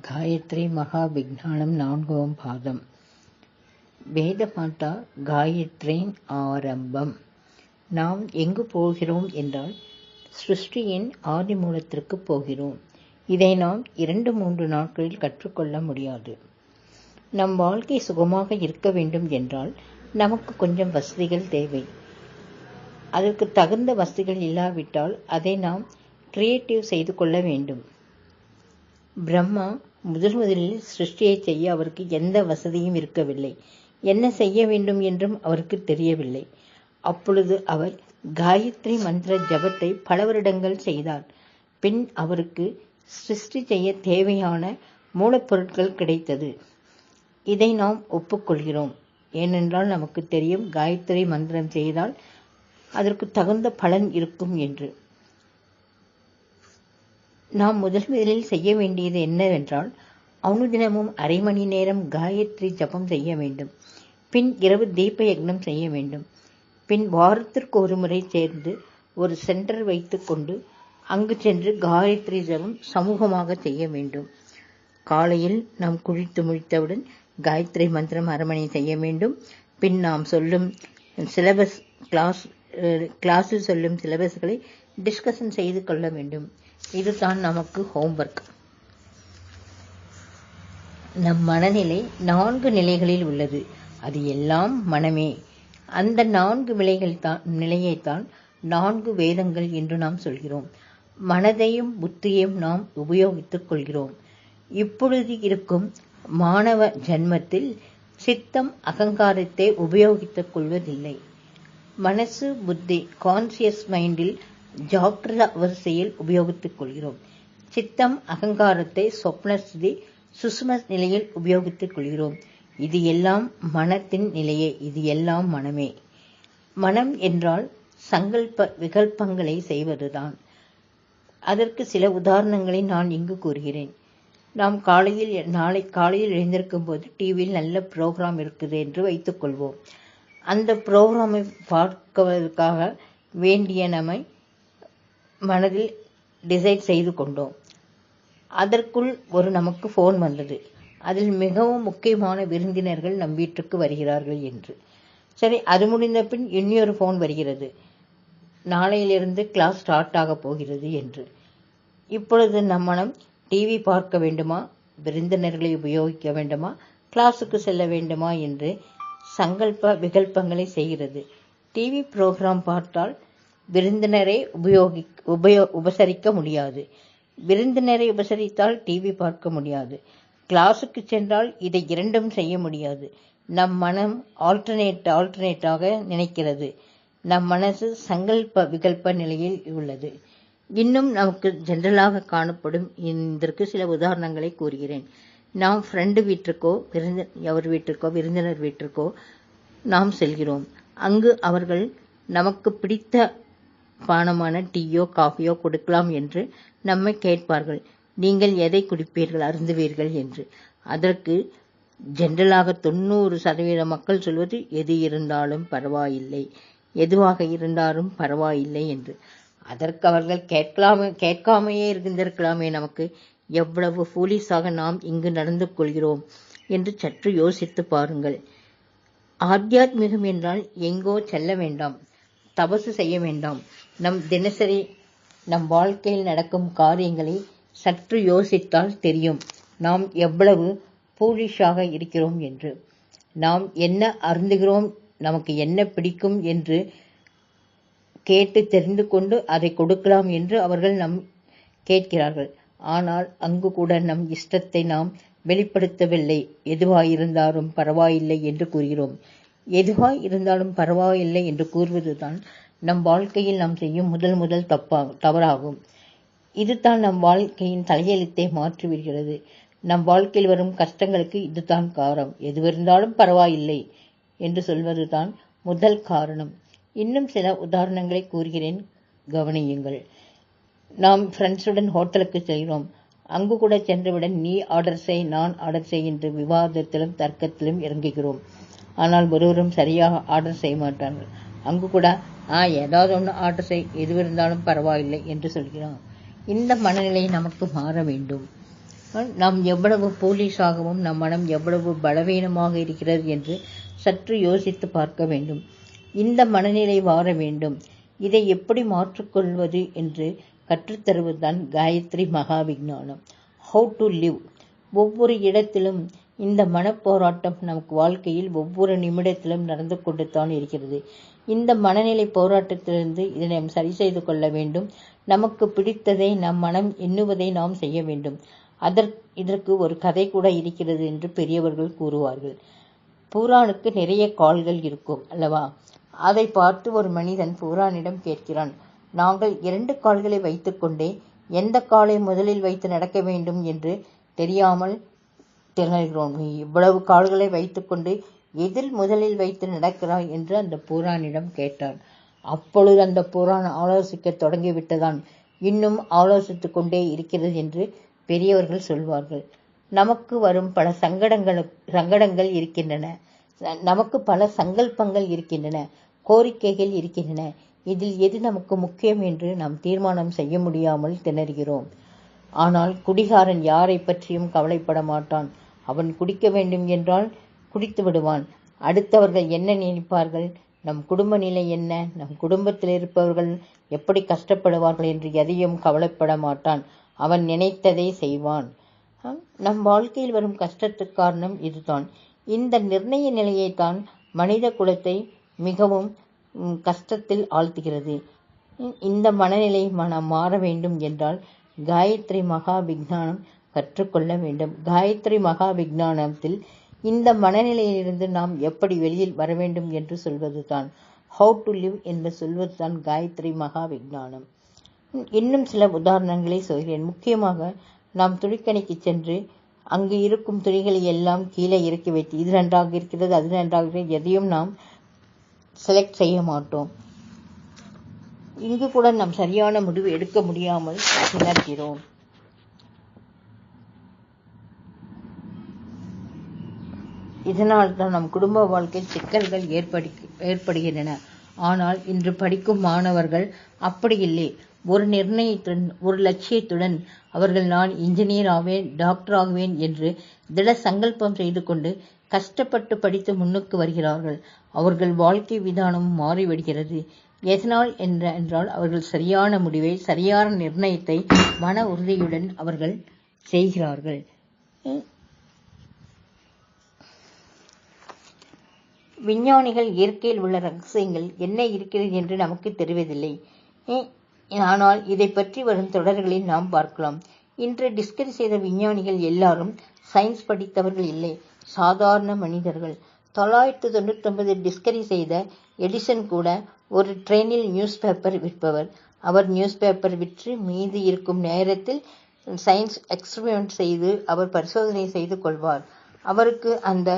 காயத்ரி மகா விஞ்ஞானம் 4ஆம் பாதம். வேதமாதா காயத்ரியின் ஆரம்பம். நாம் எங்கு போகிறோம் என்றால் சிருஷ்டியின் ஆதி மூலத்திற்கு போகிறோம். இதை நாம் 2-3 நாட்களில் கற்றுக்கொள்ள முடியாது. நம் வாழ்க்கை சுகமாக இருக்க வேண்டும் என்றால் நமக்கு கொஞ்சம் வசதிகள் தேவை. அதற்கு தகுந்த வசதிகள் இல்லாவிட்டால் அதை நாம் கிரியேட்டிவ் செய்து கொள்ள வேண்டும். பிரம்மா முதலில் சிருஷ்டியை செய்ய அவருக்கு எந்த வசதியும் இருக்கவில்லை. என்ன செய்ய வேண்டும் என்றும் அவருக்கு தெரியவில்லை. அப்பொழுது அவர் காயத்ரி மந்திர ஜபத்தை பல வருடங்கள் செய்தார். பின் அவருக்கு சிருஷ்டி செய்ய தேவையான மூலப்பொருட்கள் கிடைத்தது. இதை நாம் ஒப்புக்கொள்கிறோம். ஏனென்றால் நமக்கு தெரியும் காயத்ரி மந்திரம் செய்தால் அதற்கு தகுந்த பலன் இருக்கும் என்று. நாம் முதலில் செய்ய வேண்டியது என்னவென்றால் அனுதினமும் அரை மணி நேரம் காயத்ரி ஜபம் செய்ய வேண்டும். பின் இரவு தீப யக்னம் செய்ய வேண்டும். பின் வாரத்திற்கு ஒரு முறை சேர்ந்து ஒரு சென்டர் வைத்து கொண்டு அங்கு சென்று காயத்ரி ஜபம் சமூகமாக செய்ய வேண்டும். காலையில் நாம் குளித்து முடித்தவுடன் காயத்ரி மந்திரம் அரை மணி செய்ய வேண்டும். பின் நாம் சொல்லும் சிலபஸ் கிளாஸில் சொல்லும் சிலபஸ்களை டிஸ்கஷன் செய்து கொள்ள வேண்டும். இதுதான் நமக்கு ஹோம்வொர்க். நம் மனநிலை 4 நிலைகளில் உள்ளது. அது எல்லாம் மனமே. அந்த 4 நிலையைத்தான் 4 வேதங்கள் என்று நாம் சொல்கிறோம். மனதையும் புத்தியையும் நாம் உபயோகித்துக் கொள்கிறோம். இப்பொழுது இருக்கும் மாணவ ஜன்மத்தில் சித்தம் அகங்காரத்தை உபயோகித்துக் கொள்வதில்லை. மனசு புத்தி கான்சியஸ் மைண்டில் ஜாக்கிரத அவஸ்தையில் உபயோகித்துக் கொள்கிறோம். சித்தம் அகங்காரத்தை சொப்னஸ்தி சுஷ்ம நிலையில் உபயோகித்துக் கொள்கிறோம். இது எல்லாம் மனத்தின் நிலையே. இது எல்லாம் மனமே. மனம் என்றால் சங்கல்ப விகல்பங்களை செய்வதுதான். அதற்கு சில உதாரணங்களை நான் இங்கு கூறுகிறேன். நாம் நாளை காலையில் எழுந்திருக்கும் போது டிவியில் நல்ல ப்ரோக்ராம் இருக்குது என்று வைத்துக் கொள்வோம். அந்த ப்ரோக்ராமை பார்ப்பதற்காக வேண்டிய நம்மை மனதில் டிசைட் செய்து கொண்டோம். அதற்குள் நமக்கு ஃபோன் வந்தது. அதில் மிகவும் முக்கியமான விருந்தினர்கள் நம் வீட்டுக்கு வருகிறார்கள் என்று. சரி, அது முடிந்த பின் இன்னொரு ஃபோன் வருகிறது. நாளையிலிருந்து கிளாஸ் ஸ்டார்ட் ஆக போகிறது என்று. இப்பொழுது நம் மனம் டிவி பார்க்க வேண்டுமா, விருந்தினர்களை உபயோகிக்க வேண்டுமா, கிளாஸுக்கு செல்ல வேண்டுமா என்று சங்கல்ப விகல்பங்களை செய்கிறது. டிவி ப்ரோக்ராம் பார்த்தால் விருந்தினரை உபசரிக்க முடியாது. விருந்தினரை உபசரித்தால் டிவி பார்க்க முடியாது. கிளாஸுக்கு சென்றால் இதை 2ம் செய்ய முடியாது. நம் மனம் ஆல்டர்னேட்டாக நினைக்கிறது. நம் மனசு சங்கல்ப விகல்ப நிலையில் உள்ளது. இன்னும் நமக்கு ஜெனரலாக காணப்படும் இதற்கு சில உதாரணங்களை கூறுகிறேன். நாம் ஃப்ரெண்டு வீட்டிற்கோ விருந்தினர் வீட்டிற்கோ நாம் செல்கிறோம். அங்கு அவர்கள் நமக்கு பிடித்த பானமான டீயோ காஃபியோ கொடுக்கலாம் என்று நம்மை கேட்பார்கள். நீங்கள் எதை குடிப்பீர்கள், அருந்துவீர்கள் என்று. அதற்கு ஜெனரலாக 90% மக்கள் சொல்வது எது இருந்தாலும் பரவாயில்லை, எதுவாக இருந்தாலும் பரவாயில்லை என்று. அதற்கு அவர்கள் கேட்காமையே இருந்திருக்கலாமே. நமக்கு எவ்வளவு ஃபூலிஸாக நாம் இங்கு நடந்து கொள்கிறோம் என்று சற்று யோசித்து பாருங்கள். ஆத்தியாத்மிகம் என்றால் எங்கோ செல்ல வேண்டாம், தபசு செய்ய வேண்டாம். தினசரி நம் வாழ்க்கையில் நடக்கும் காரியங்களை சற்று யோசித்தால் தெரியும் நாம் எவ்வளவு ஃபூலிஷாக இருக்கிறோம் என்று. நாம் என்ன அருந்துகிறோம், நமக்கு என்ன பிடிக்கும் என்று கேட்டு தெரிந்து கொண்டு அதை கொடுக்கலாம் என்று அவர்கள் கேட்கிறார்கள். ஆனால் அங்கு கூட நம் இஷ்டத்தை நாம் வெளிப்படுத்தவில்லை. எதுவாயிருந்தாலும் பரவாயில்லை என்று கூறுகிறோம். எதுவாயிருந்தாலும் பரவாயில்லை என்று கூறுவதுதான் நம் வாழ்க்கையில் நாம் செய்யும் முதல் தவறாகும். இதுதான் நம் வாழ்க்கையின் தலையெழுத்தை மாற்றிவிடுகிறது. நம் வாழ்க்கையில் வரும் கஷ்டங்களுக்கு இதுதான் காரணம். எதுவிருந்தாலும் பரவாயில்லை என்று சொல்வதுதான் முதல் காரணம். இன்னும் சில உதாரணங்களை கூறுகிறேன், கவனியுங்கள். நாம் ஃப்ரெண்ட்ஸுடன் ஹோட்டலுக்கு செல்கிறோம். அங்கு கூட சென்றவுடன் நீ ஆர்டர் செய், நான் ஆர்டர் செய் என்று விவாதத்திலும் தர்க்கத்திலும் இறங்குகிறோம். ஆனால் ஒருவரும் சரியாக ஆர்டர் செய்ய மாட்டார்கள். அங்கு கூட ஏதாவது ஒன்று ஆர்டர் செய், எது இருந்தாலும் பரவாயில்லை என்று சொல்கிறோம். இந்த மனநிலை நமக்கு மாற வேண்டும். நாம் எவ்வளவு போலீஸாகவும் நம் மனம் எவ்வளவு பலவீனமாக இருக்கிறது என்று சற்று யோசித்து பார்க்க வேண்டும். இந்த மனநிலை மாற வேண்டும். இதை எப்படி மாற்றிக்கொள்வது என்று கற்றுத்தருவதுதான் காயத்ரி மகா விஞ்ஞானம். How to live. ஒவ்வொரு இடத்திலும் இந்த மனப்போராட்டம் நமக்கு வாழ்க்கையில் ஒவ்வொரு நிமிடத்திலும் நடந்து கொண்டுத்தான் இருக்கிறது. இந்த மனநிலை போராட்டத்திலிருந்து இதை நாம் சரி செய்து கொள்ள வேண்டும். நமக்கு பிடித்ததை நம் மனம் எண்ணுவதை நாம் செய்ய வேண்டும். இதற்கு ஒரு கதை கூட இருக்கிறது என்று பெரியவர்கள் கூறுவார்கள். பூரானுக்கு நிறைய கால்கள் இருக்கும் அல்லவா? அதை பார்த்து ஒரு மனிதன் பூரானிடம் கேட்கிறான், நாங்கள் 2 கால்களை வைத்துக்கொண்டே எந்த காலை முதலில் வைத்து நடக்க வேண்டும் என்று தெரியாமல் திணறுகிறோம். நீ இவ்வளவு கால்களை வைத்துக்கொண்டு எதில் முதலில் வைத்து நடக்கிறாய் என்று அந்த பூரானிடம் கேட்டான். அப்பொழுது அந்த பூரான் ஆலோசிக்க தொடங்கிவிட்டதான். இன்னும் ஆலோசித்துக் கொண்டே இருக்கிறது என்று பெரியவர்கள் சொல்வார்கள். நமக்கு வரும் பல சங்கடங்கள் இருக்கின்றன. நமக்கு பல சங்கல்பங்கள் இருக்கின்றன, கோரிக்கைகள் இருக்கின்றன. இதில் எது நமக்கு முக்கியம் என்று நாம் தீர்மானம் செய்ய முடியாமல் திணறுகிறோம். ஆனால் குடிகாரன் யாரை பற்றியும் கவலைப்பட மாட்டான். அவன் குடிக்க வேண்டும் என்றால் குடித்து விடுவான். அடுத்தவர்கள் என்ன நினைப்பார்கள், நம் குடும்ப நிலை என்ன, நம் குடும்பத்தில் இருப்பவர்கள் எப்படி கஷ்டப்படுவார்கள் என்று எதையும் கவலைப்பட மாட்டான். அவன் நினைத்ததை செய்வான். நம் வாழ்க்கையில் வரும் கஷ்டத்துக்கு காரணம் இதுதான். இந்த நிர்ணய நிலையைத்தான் மனித குலத்தை மிகவும் கஷ்டத்தில் ஆழ்த்துகிறது. இந்த மனநிலை மாற வேண்டும் என்றால் காயத்ரி மகா விஞ்ஞானம் கற்றுக்கொள்ள வேண்டும். காயத்ரி மகா விஞ்ஞானத்தில் இந்த மனநிலையிலிருந்து நாம் எப்படி வெளியில் வர வேண்டும் என்று சொல்வதுதான். ஹவு டு லிவ் என்று சொல்வதுதான் காயத்ரி மகா விஞ்ஞானம். இன்னும் சில உதாரணங்களை சொல்கிறேன். முக்கியமாக நாம் துணிக்கடைக்கு சென்று அங்கு இருக்கும் துணிகளை எல்லாம் கீழே இறக்கி வைத்து இது நன்றாக இருக்கிறது, அது நன்றாக இருக்கிறது, எதையும் நாம் செலக்ட் செய்ய மாட்டோம். இங்கு கூட நாம் சரியான முடிவு எடுக்க முடியாமல் திணறுகிறோம். இதனால் தான் நம் குடும்ப வாழ்க்கையில் சிக்கல்கள் ஏற்படுகின்றன. ஆனால் இன்று படிக்கும் மாணவர்கள் அப்படி இல்லை. ஒரு நிர்ணயத்துடன், ஒரு லட்சியத்துடன் அவர்கள் நான் இன்ஜினியர் ஆவேன், டாக்டர் ஆகுவேன் என்று திட சங்கல்பம் செய்து கொண்டு கஷ்டப்பட்டு படித்து முன்னுக்கு வருகிறார்கள். அவர்கள் வாழ்க்கை விதானம் மாறிவிடுகிறது. எதனால் என்றால் அவர்கள் சரியான முடிவை, சரியான நிர்ணயத்தை மன உறுதியுடன் அவர்கள் செய்கிறார்கள். விஞ்ஞானிகள் இயற்கையில் உள்ள ரகசியங்கள் என்ன இருக்கிறது என்று நமக்கு தெரிவதில்லை. ஆனால் இதை பற்றி வரும் தொடர்களில் நாம் பார்க்கலாம். இன்று டிஸ்கவரி செய்த விஞ்ஞானிகள் எல்லாரும் சயின்ஸ் படித்தவர்கள் இல்லை, சாதாரண மனிதர்கள். 999 டிஸ்கவரி செய்த எடிசன் கூட ஒரு ட்ரெயினில் நியூஸ் பேப்பர் விற்பவர். அவர் நியூஸ் பேப்பர் விற்று மீதி இருக்கும் நேரத்தில் சயின்ஸ் எக்ஸ்பெரிமெண்ட் செய்து அவர் பரிசோதனை செய்து கொள்வார். அவருக்கு அந்த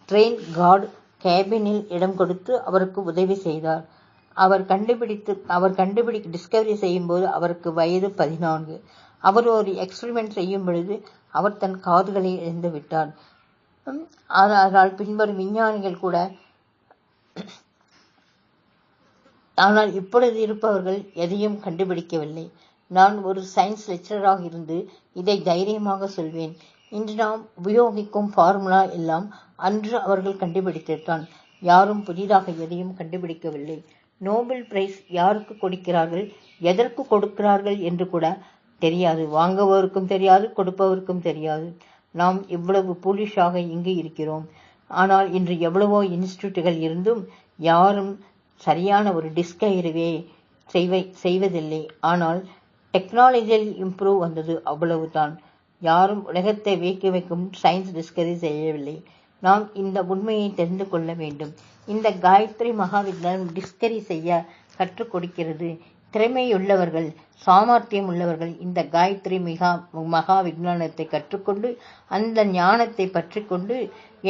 ட்ரெயின் கார்டு கேபினில் இடம் கொடுத்து அவருக்கு உதவி செய்தார். அவர் டிஸ்கவரி செய்யும் போது அவருக்கு வயது 14. அவர் ஒரு எக்ஸ்பெரிமெண்ட் செய்யும் பொழுது அவர் தன் காதுகளை இழந்து விட்டார். ஆனால் பின்வரும் விஞ்ஞானிகள் கூட, ஆனால் இப்பொழுது இருப்பவர்கள் எதையும் கண்டுபிடிக்கவில்லை. நான் ஒரு சயின்ஸ் லெக்சரராக இருந்து இதை தைரியமாக சொல்வேன். இன்று நாம் உபயோகிக்கும் ஃபார்முலா எல்லாம் அன்று அவர்கள் கண்டுபிடித்தான். யாரும் புதிதாக எதையும் கண்டுபிடிக்கவில்லை. நோபல் பிரைஸ் யாருக்கு கொடுக்கிறார்கள், எதற்கு கொடுக்கிறார்கள் என்று கூட தெரியாது. வாங்குபவருக்கும் தெரியாது, கொடுப்பவருக்கும் தெரியாது. நாம் இவ்வளவு பூலிஷாக இங்கு இருக்கிறோம். ஆனால் இன்று எவ்வளவோ இன்ஸ்டிடியூட்டுகள் இருந்தும் யாரும் சரியான ஒரு டிஸ்கவரியை செய்வதில்லை. ஆனால் டெக்னாலஜியில் இம்ப்ரூவ் வந்தது, அவ்வளவுதான். யாரும் உலகத்தை வியக்க வைக்கும் சயின்ஸ் டிஸ்கவரி செய்யவில்லை. நாம் இந்த உண்மையை தெரிந்து கொள்ள வேண்டும். இந்த காயத்ரி மகா விஞ்ஞானம் டிஸ்கவரி செய்ய கற்றுக் கொடுக்கிறது. திறமையுள்ளவர்கள், சாமர்த்தியம் உள்ளவர்கள் இந்த காயத்ரி மகா விஞ்ஞானத்தை கற்றுக்கொண்டு அந்த ஞானத்தை பற்றி கொண்டு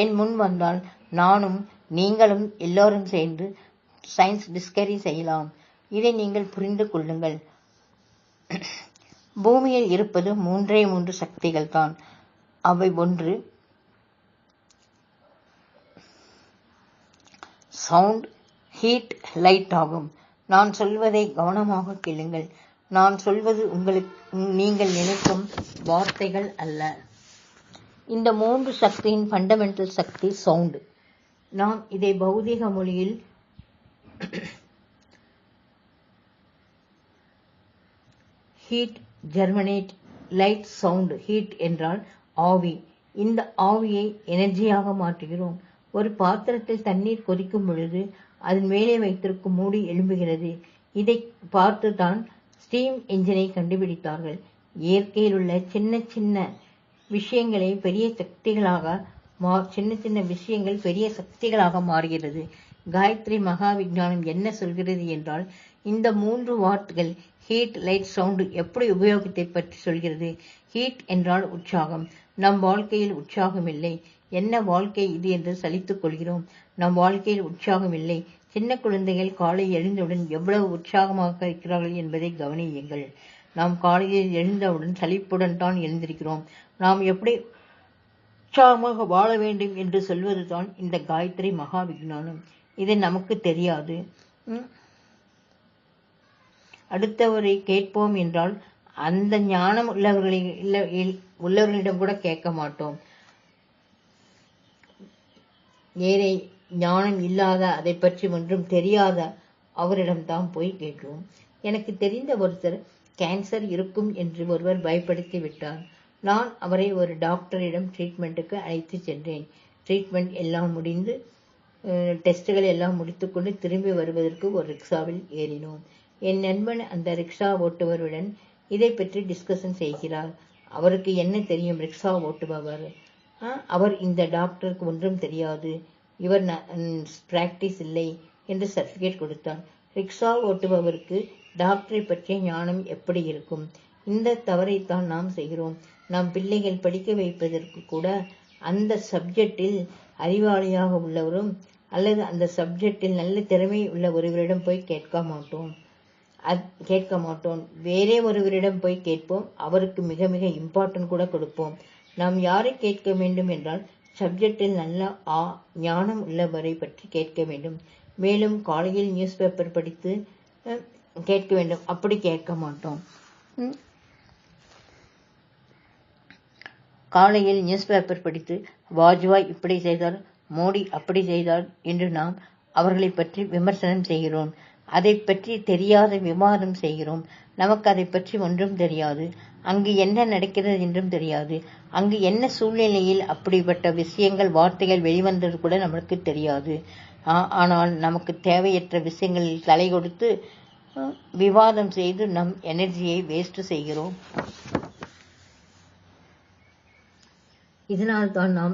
என் முன் வந்தால் நானும் நீங்களும் எல்லோரும் சேர்ந்து சயின்ஸ் டிஸ்கவரி செய்யலாம். இதை நீங்கள் புரிந்து கொள்ளுங்கள். பூமியில் இருப்பது 3 சக்திகள் தான். அவை ஒன்று சவுண்ட், ஹீட், லைட் ஆகும். நான் சொல்வதை கவனமாக கேளுங்கள். நான் சொல்வது நீங்கள் நினைக்கும் வார்த்தைகள் அல்ல. இந்த 3 சக்தியின் ஃபண்டமெண்டல் சக்தி சவுண்டு. நாம் இதை பௌதிக மொழியில் ஹீட், ஜெர்மனேட், லைட், சவுண்ட். ஹீட் என்றால் ஆவி. இந்த ஆவியை எனர்ஜியாக மாற்றுகிறோம். ஒரு பாத்திரத்தில் தண்ணீர் கொதிக்கும் பொழுது அதன் மேலே வைத்திருக்கும் மூடி எழும்புகிறது. இதை பார்த்து தான் ஸ்டீம் என்ஜினை கண்டுபிடித்தார்கள். இயற்கையில் உள்ள சின்ன சின்ன விஷயங்களை பெரிய சக்திகளாக மாறுகிறது. காயத்ரி மகா விஞ்ஞானம் என்ன சொல்கிறது என்றால், இந்த 3 வார்த்தைகள் ஹீட், லைட், சவுண்ட் எப்படி உபயோகத்தை பற்றி சொல்கிறது. ஹீட் என்றால் உற்சாகம். நம் வாழ்க்கையில் உற்சாகம் இல்லை. என்ன வாழ்க்கை இது என்று சலித்துக் கொள்கிறோம். நம் வாழ்க்கையில் உற்சாகம் இல்லை. சின்ன குழந்தைகள் காலை எழுந்தவுடன் எவ்வளவு உற்சாகமாக இருக்கிறார்கள் என்பதை கவனியுங்கள். நாம் காலையில் எழுந்தவுடன் சலிப்புடன் தான் எழுந்திருக்கிறோம். நாம் எப்படி உற்சாகமாக வாழ வேண்டும் என்று சொல்வதுதான் இந்த காயத்ரி மகா விஞ்ஞானம். இது நமக்கு தெரியாது. அடுத்தவரை கேட்போம் என்றால் அந்த ஞானம் உள்ளவர்களிடம் கூட கேட்க மாட்டோம். ஏழை, ஞானம் இல்லாத, அதை பற்றி ஒன்றும் தெரியாத அவரிடம்தான் போய் கேட்கிறோம். எனக்கு தெரிந்த ஒருத்தர் கேன்சர் இருக்கும் என்று ஒருவர் பயப்படுத்தி விட்டார். நான் அவரை ஒரு டாக்டரிடம் ட்ரீட்மெண்ட்டுக்கு அழைத்து சென்றேன். ட்ரீட்மெண்ட் எல்லாம் முடிந்து டெஸ்ட்டுகள் எல்லாம் முடித்துக்கொண்டு திரும்பி வருவதற்கு ஒரு ரிக்ஷாவில் ஏறினோம். என் நண்பன் அந்த ரிக்ஷா ஓட்டுபவருடன் இதை பற்றி டிஸ்கஷன் செய்கிறார். அவருக்கு என்ன தெரியும், ரிக்ஷா ஓட்டுபவர். அவர் இந்த டாக்டருக்கு ஒன்றும் தெரியாது, இவர் பிராக்டிஸ் இல்லை என்று சர்டிபிகேட் கொடுத்தார். ரிக்ஷா ஓட்டுபவருக்கு டாக்டரை பற்றிய ஞானம் எப்படி இருக்கும்? இந்த தவறைத்தான் நாம் செய்கிறோம். நாம் பிள்ளைகள் படிக்க வைப்பதற்கு கூட அந்த சப்ஜெக்டில் அறிவாளியாக உள்ளவரும் அல்லது அந்த சப்ஜெக்டில் நல்ல திறமை உள்ள ஒருவரிடம் போய் கேட்க மாட்டோம். வேறே ஒருவரிடம் போய் கேட்போம். அவருக்கு மிக மிக இம்பார்ட்டன்ட் கூட கொடுப்போம். நாம் யாரை கேட்க வேண்டும் என்றால் சப்ஜெக்டில் நல்ல ஞானம் உள்ளவரை பற்றி கேட்க வேண்டும். மேலும் காலையில் நியூஸ் பேப்பர் படித்து கேட்க வேண்டும். அப்படி கேட்க மாட்டோம். காலையில் நியூஸ் பேப்பர் படித்து வாஜ்பாய் இப்படி செய்தார், மோடி அப்படி செய்தார் என்று நாம் அவர்களை பற்றி விமர்சனம் செய்கிறோம். அதை பற்றி தெரியாத விவாதம் செய்கிறோம். நமக்கு அதை பற்றி ஒன்றும் தெரியாது. அங்கு என்ன நடக்கிறது என்றும் தெரியாது. அங்கு என்ன சூழ்நிலையில் அப்படிப்பட்ட விஷயங்கள், வார்த்தைகள் வெளிவந்தது கூட நமக்கு தெரியாது. ஆனால் நமக்கு தேவையற்ற விஷயங்களில் தலை கொடுத்து விவாதம் செய்து நம் எனர்ஜியை வேஸ்ட் செய்கிறோம். இதனால்தான் நாம்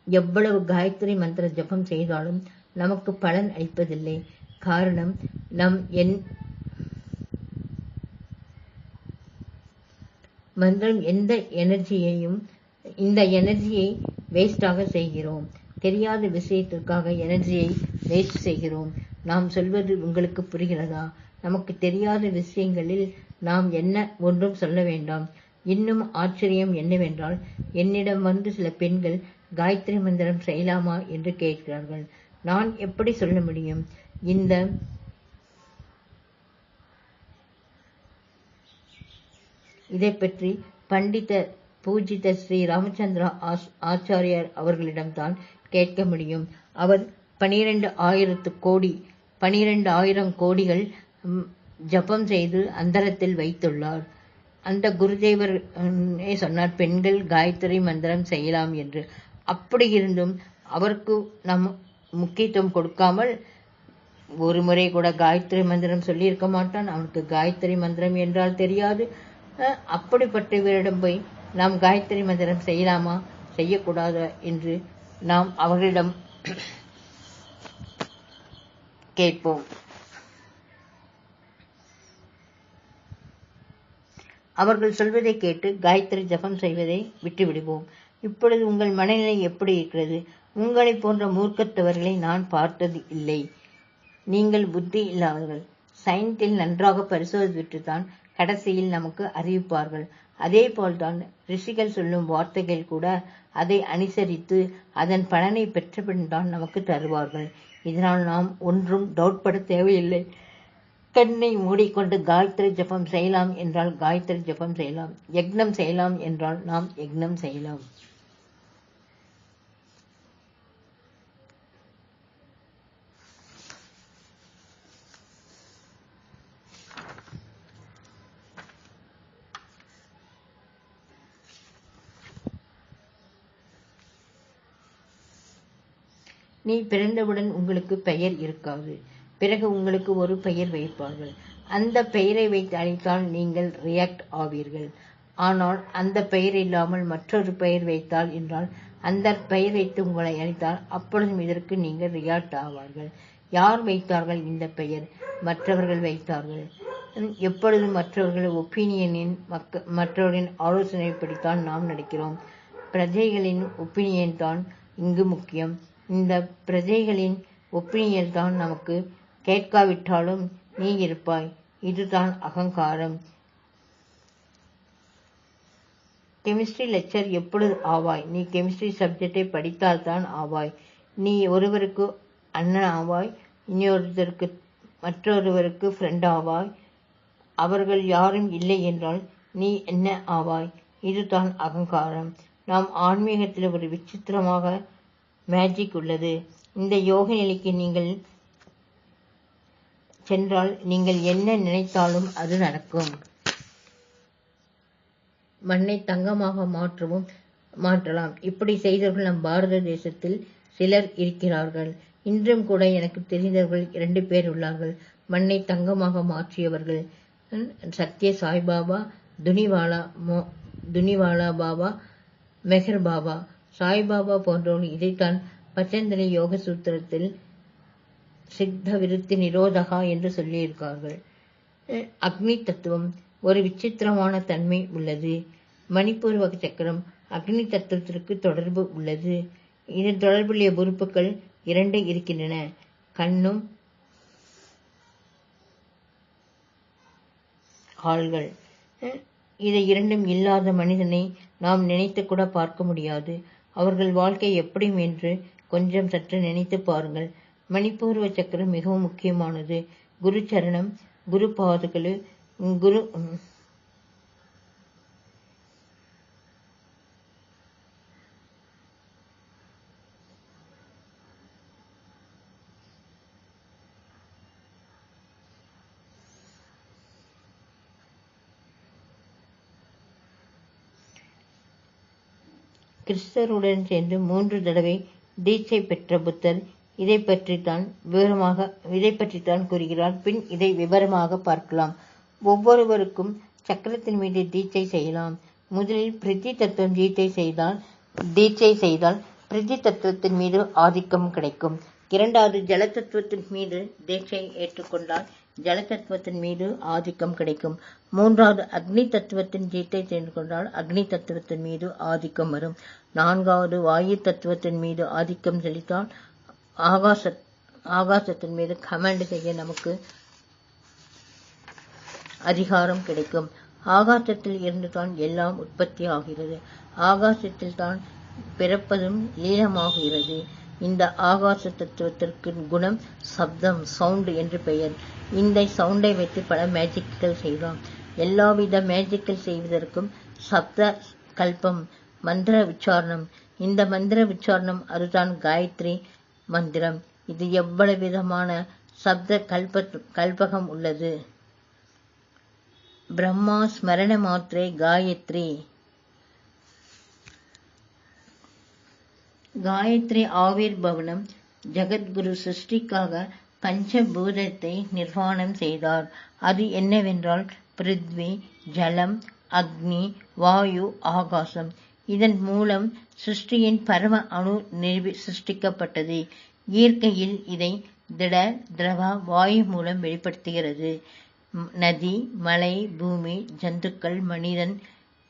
எவ்வளவு காயத்ரி மந்திர ஜபம் செய்தாலும் நமக்கு பலன் அளிப்பதில்லை. காரணம், நம் மந்திரம் இந்த எனர்ஜியை வேஸ்டாக செய்கிறோம். தெரியாத விஷயத்திற்காக எனர்ஜியை வேஸ்ட் செய்கிறோம். நாம் சொல்வது உங்களுக்கு புரிகிறதா? நமக்கு தெரியாத விஷயங்களில் நாம் ஒன்றும் சொல்ல வேண்டாம். இன்னும் ஆச்சரியம் என்னவென்றால், என்னிடம் வந்து சில பெண்கள் காயத்ரி மந்திரம் செய்யலாமா என்று கேட்கிறார்கள். நான் எப்படி சொல்ல முடியும்? இதை பற்றி பண்டித பூஜித ஸ்ரீ ராமச்சந்திரா ஆச்சாரியார் அவர்களிடம்தான் கேட்க முடியும். அவர் 12,000 கோடிகள் ஜபம் செய்து அந்தரத்தில் வைத்துள்ளார். அந்த குருதேவர் சொன்னார், பெண்கள் காயத்ரி மந்திரம் செய்யலாம் என்று. அப்படி இருந்தும் அவருக்கு நம் முக்கியத்துவம் கொடுக்காமல் ஒரு முறை கூட காயத்ரி மந்திரம் சொல்லியிருக்க மாட்டான். அவனுக்கு காயத்ரி மந்திரம் என்றால் தெரியாது. அப்படிப்பட்டவரிடம் போய் நாம் காயத்ரி மந்திரம் செய்யலாமா செய்யக்கூடாதா என்று நாம் அவர்களிடம் கேட்போம். அவர்கள் சொல்வதை கேட்டு காயத்ரி ஜபம் செய்வதை விட்டுவிடுவோம். இப்பொழுது உங்கள் மனநிலை எப்படி இருக்கிறது? உங்களைப் போன்ற மூர்க்கத்தவர்களை நான் பார்த்தது இல்லை. நீங்கள் புத்தி இல்லாதவர்கள். சயின்ஸில் நன்றாக பரிசோதித்துத்தான் கடைசியில் நமக்கு அறிவிப்பார்கள். அதே போல்தான் ரிஷிகள் சொல்லும் வார்த்தைகள் கூட அதை அனுசரித்து அதன் பலனை பெற்றபின் தான் நமக்கு தருவார்கள். இதனால் நாம் ஒன்றும் டவுட் பட தேவையில்லை. கண்ணை மூடிக்கொண்டு காயத்ரி ஜபம் செய்யலாம் என்றால் காயத்ரி ஜபம் செய்யலாம். யக்னம் செய்யலாம் என்றால் நாம் யக்னம் செய்யலாம். நீ பிறந்தவுடன் உங்களுக்கு பெயர் இருக்காது. பிறகு உங்களுக்கு ஒரு பெயர் வைப்பார்கள். அந்த பெயரை வைத்து அழைத்தால் நீங்கள் ரியாக்ட் ஆவீர்கள். ஆனால் அந்த பெயர் இல்லாமல் மற்றொரு பெயர் வைத்தால் என்றால் அந்த பெயர் வைத்து உங்களை அழைத்தால் அப்பொழுதும் இதற்கு நீங்கள் ரியாக்ட் ஆவார்கள். யார் வைத்தார்கள் இந்த பெயர்? மற்றவர்கள் வைத்தார்கள். எப்பொழுதும் மற்றவர்கள் ஒப்பீனியனின் மற்றவரின் ஆலோசனைப்படித்தான் நாம் நடக்கிறோம். பிரஜைகளின் ஒப்பீனியன் தான் இங்கு முக்கியம். இந்த பிரஜைகளின் ஒப்பீனியன் தான் நமக்கு கேட்காவிட்டாலும் நீ இருப்பாய். இதுதான் அகங்காரம். கெமிஸ்ட்ரி லெக்சர் எப்பொழுது ஆவாய்? நீ கெமிஸ்ட்ரி சப்ஜெக்டை படித்தால்தான் ஆவாய். நீ ஒருவருக்கு அண்ணன் ஆவாய், இன்னொருத்தருக்கு மற்றொருவருக்கு ஃப்ரெண்ட் ஆவாய். அவர்கள் யாரும் இல்லை என்றால் நீ என்ன ஆவாய்? இதுதான் அகங்காரம். நாம் ஆன்மீகத்தில் ஒரு விசித்திரமாக மேஜிக் உள்ளது. இந்த யோக நிலைக்கு நீங்கள் சென்றால் நீங்கள் என்ன நினைத்தாலும் அது நடக்கும். மண்ணை தங்கமாக மாற்றலாம். இப்படி செய்தவர்கள் நம் பாரத தேசத்தில் சிலர் இருக்கிறார்கள். இன்றும் கூட எனக்கு தெரிந்தவர்கள் 2 பேர் உள்ளார்கள். மண்ணை தங்கமாக மாற்றியவர்கள். சத்ய சாய்பாபா, துனிவாலா பாபா, மெஹர் பாபா. சாய்பாபா போன்றவர்கள் இதைத்தான் பதஞ்சலி யோக சூத்திரத்தில் சித்த விருத்தி நிரோதகா என்று சொல்லியிருக்கார்கள். அக்னி தத்துவம் ஒரு விசித்திரமான தன்மை உள்ளது. மணிப்பூர்வ சக்கரம் அக்னி தத்துவத்திற்கு தொடர்பு உள்ளது. இதன் தொடர்புடைய உறுப்புகள் 2 இருக்கின்றன, கண்ணும் கால்கள். இதை 2ம் இல்லாத மனிதனை நாம் நினைத்து கூட பார்க்க முடியாது. அவர்கள் வாழ்க்கை எப்படி என்று கொஞ்சம் சற்று நினைத்து பாருங்கள். மணிப்பூர்வ சக்கரம் மிகவும் முக்கியமானது. குரு சரணம், குரு பாதுகளு, குரு கிறிஸ்தருடன் சேர்ந்து 3 தடவை தீட்சை பெற்ற புத்தர் இதை பற்றித்தான் கூறுகிறார். பின் இதை விவரமாக பார்க்கலாம். ஒவ்வொருவருக்கும் சக்கரத்தின் மீது தீட்சை செய்யலாம். முதலில் பிரித்தி தத்துவம் தீட்சை செய்தால் பிரித்தி தத்துவத்தின் மீது ஆதிக்கம் கிடைக்கும். 2வது ஜல தத்துவத்தின் மீது தீட்சை ஏற்றுக்கொண்டால் ஜல தத்துவத்தின் மீது ஆதிக்கம் கிடைக்கும். 3வது அக்னி தத்துவத்தின் தீட்சை செய்து கொண்டால் அக்னி தத்துவத்தின் மீது ஆதிக்கம் வரும். 4வது வாயு தத்துவத்தின் மீது ஆதிக்கம் செலுத்தால் ஆகாசத்தின் மீது கமாண்ட் செய்ய நமக்கு அதிகாரம் கிடைக்கும். ஆகாசத்தில் இருந்துதான் எல்லாம் உற்பத்தி ஆகிறது. ஆகாசத்தில் தான் பிறப்பதும் லீலமாகிறது. இந்த ஆகாச தத்துவத்திற்கு குணம் சப்தம், சவுண்ட் என்று பெயர். இந்த சவுண்டை வைத்து பல மேஜிக்கள் செய்யலாம். எல்லாவித மேஜிக்கள் செய்வதற்கும் சப்த கல்பம், மந்திர உச்சாரணம். இந்த மந்திர உச்சாரணம் அதுதான் காயத்ரி மந்திரம். இது எவ்வளவு விதமான சப்த கல்பகம் உள்ளது. பிரம்மா ஸ்மரண மாத்திரை காயத்ரி. காயத்ரி ஆவிர்பவனம். ஜகத்குரு சிருஷ்டிக்காக பஞ்சபூதத்தை நிர்வாணம் செய்தார். அது என்னவென்றால் பிருத்வி, ஜலம், அக்னி, வாயு, ஆகாசம். இதன் மூலம் சிருஷ்டியின் பரம அணு சிருஷ்டிக்கப்பட்டது. இயற்கையில் இதை திட, திரவ, வாயு மூலம் வெளிப்படுத்துகிறது. நதி, மலை, பூமி, ஜந்துக்கள்,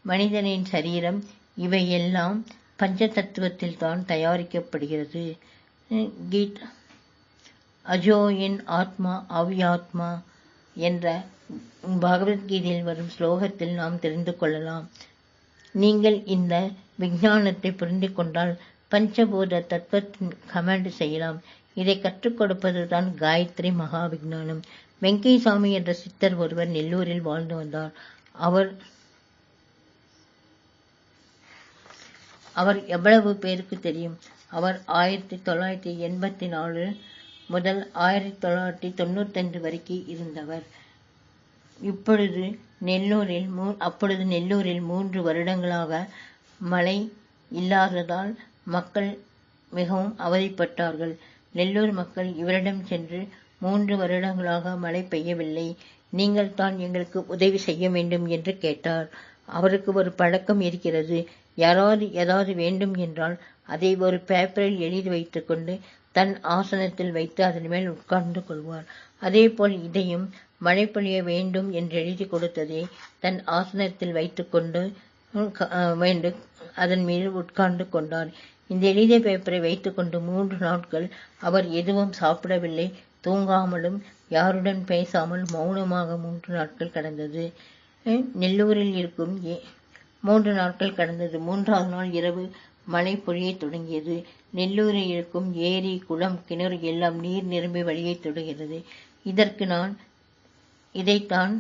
மனிதனின் சரீரம் இவையெல்லாம் பஞ்ச தத்துவத்தில் தான் தயாரிக்கப்படுகிறது. அஜோயின் ஆத்மா அவ்யாத்மா என்ற பகவத்கீதையில் வரும் ஸ்லோகத்தில் நாம் தெரிந்து கொள்ளலாம். நீங்கள் இந்த விஞ்ஞானத்தை புரிந்து கொண்டால் பஞ்சபூத தத்துவத்தின் கமாண்ட் செய்யலாம். இதை கற்றுக் கொடுப்பதுதான் காயத்ரி மகா விஞ்ஞானம். வெங்கைசாமி என்ற சித்தர் ஒருவர் நெல்லூரில் வாழ்ந்து வந்தார். அவர் எவ்வளவு பேருக்கு தெரியும்? அவர் 1984 முதல் 1995 வரைக்கும் இருந்தவர். அப்பொழுது நெல்லூரில் 3 வருடங்களாக மழை இல்லாததால் மக்கள் மிகவும் அவதிப்பட்டார்கள். நெல்லூர் மக்கள் இவரிடம் சென்று 3 வருடங்களாக மழை பெய்யவில்லை, நீங்கள் தான் எங்களுக்கு உதவி செய்ய வேண்டும் என்று கேட்டார். அவருக்கு ஒரு பழக்கம் இருக்கிறது. யாராவது ஏதாவது வேண்டும் என்றால் அதை ஒரு பேப்பரில் எழுதி வைத்துக்கொண்டு தன் ஆசனத்தில் வைத்து அதன் மேல் உட்கார்ந்து கொள்வார். அதேபோல் இதையும் மழை பொழிய வேண்டும் என்று எழுதி கொடுத்ததை தன் ஆசனத்தில் வைத்துக்கொண்டு அதன் மீது உட்கார்ந்து கொண்டார். இந்த எழுதிய பேப்பரை வைத்துக்கொண்டு 3 நாட்கள் அவர் எதுவும் சாப்பிடவில்லை, தூங்காமலும் யாருடன் பேசாமல் மௌனமாக 3 நாட்கள் கடந்தது. நெல்லூரில் இருக்கும் 3 நாட்கள் கடந்தது. 3ஆவது நாள் இரவு மழை பொழியத் தொடங்கியது. நெல்லூரில் இருக்கும் ஏரி, குளம், கிணறு எல்லாம் நீர் நிரம்பி வழியத் தொடங்கியது. இதைத்தான்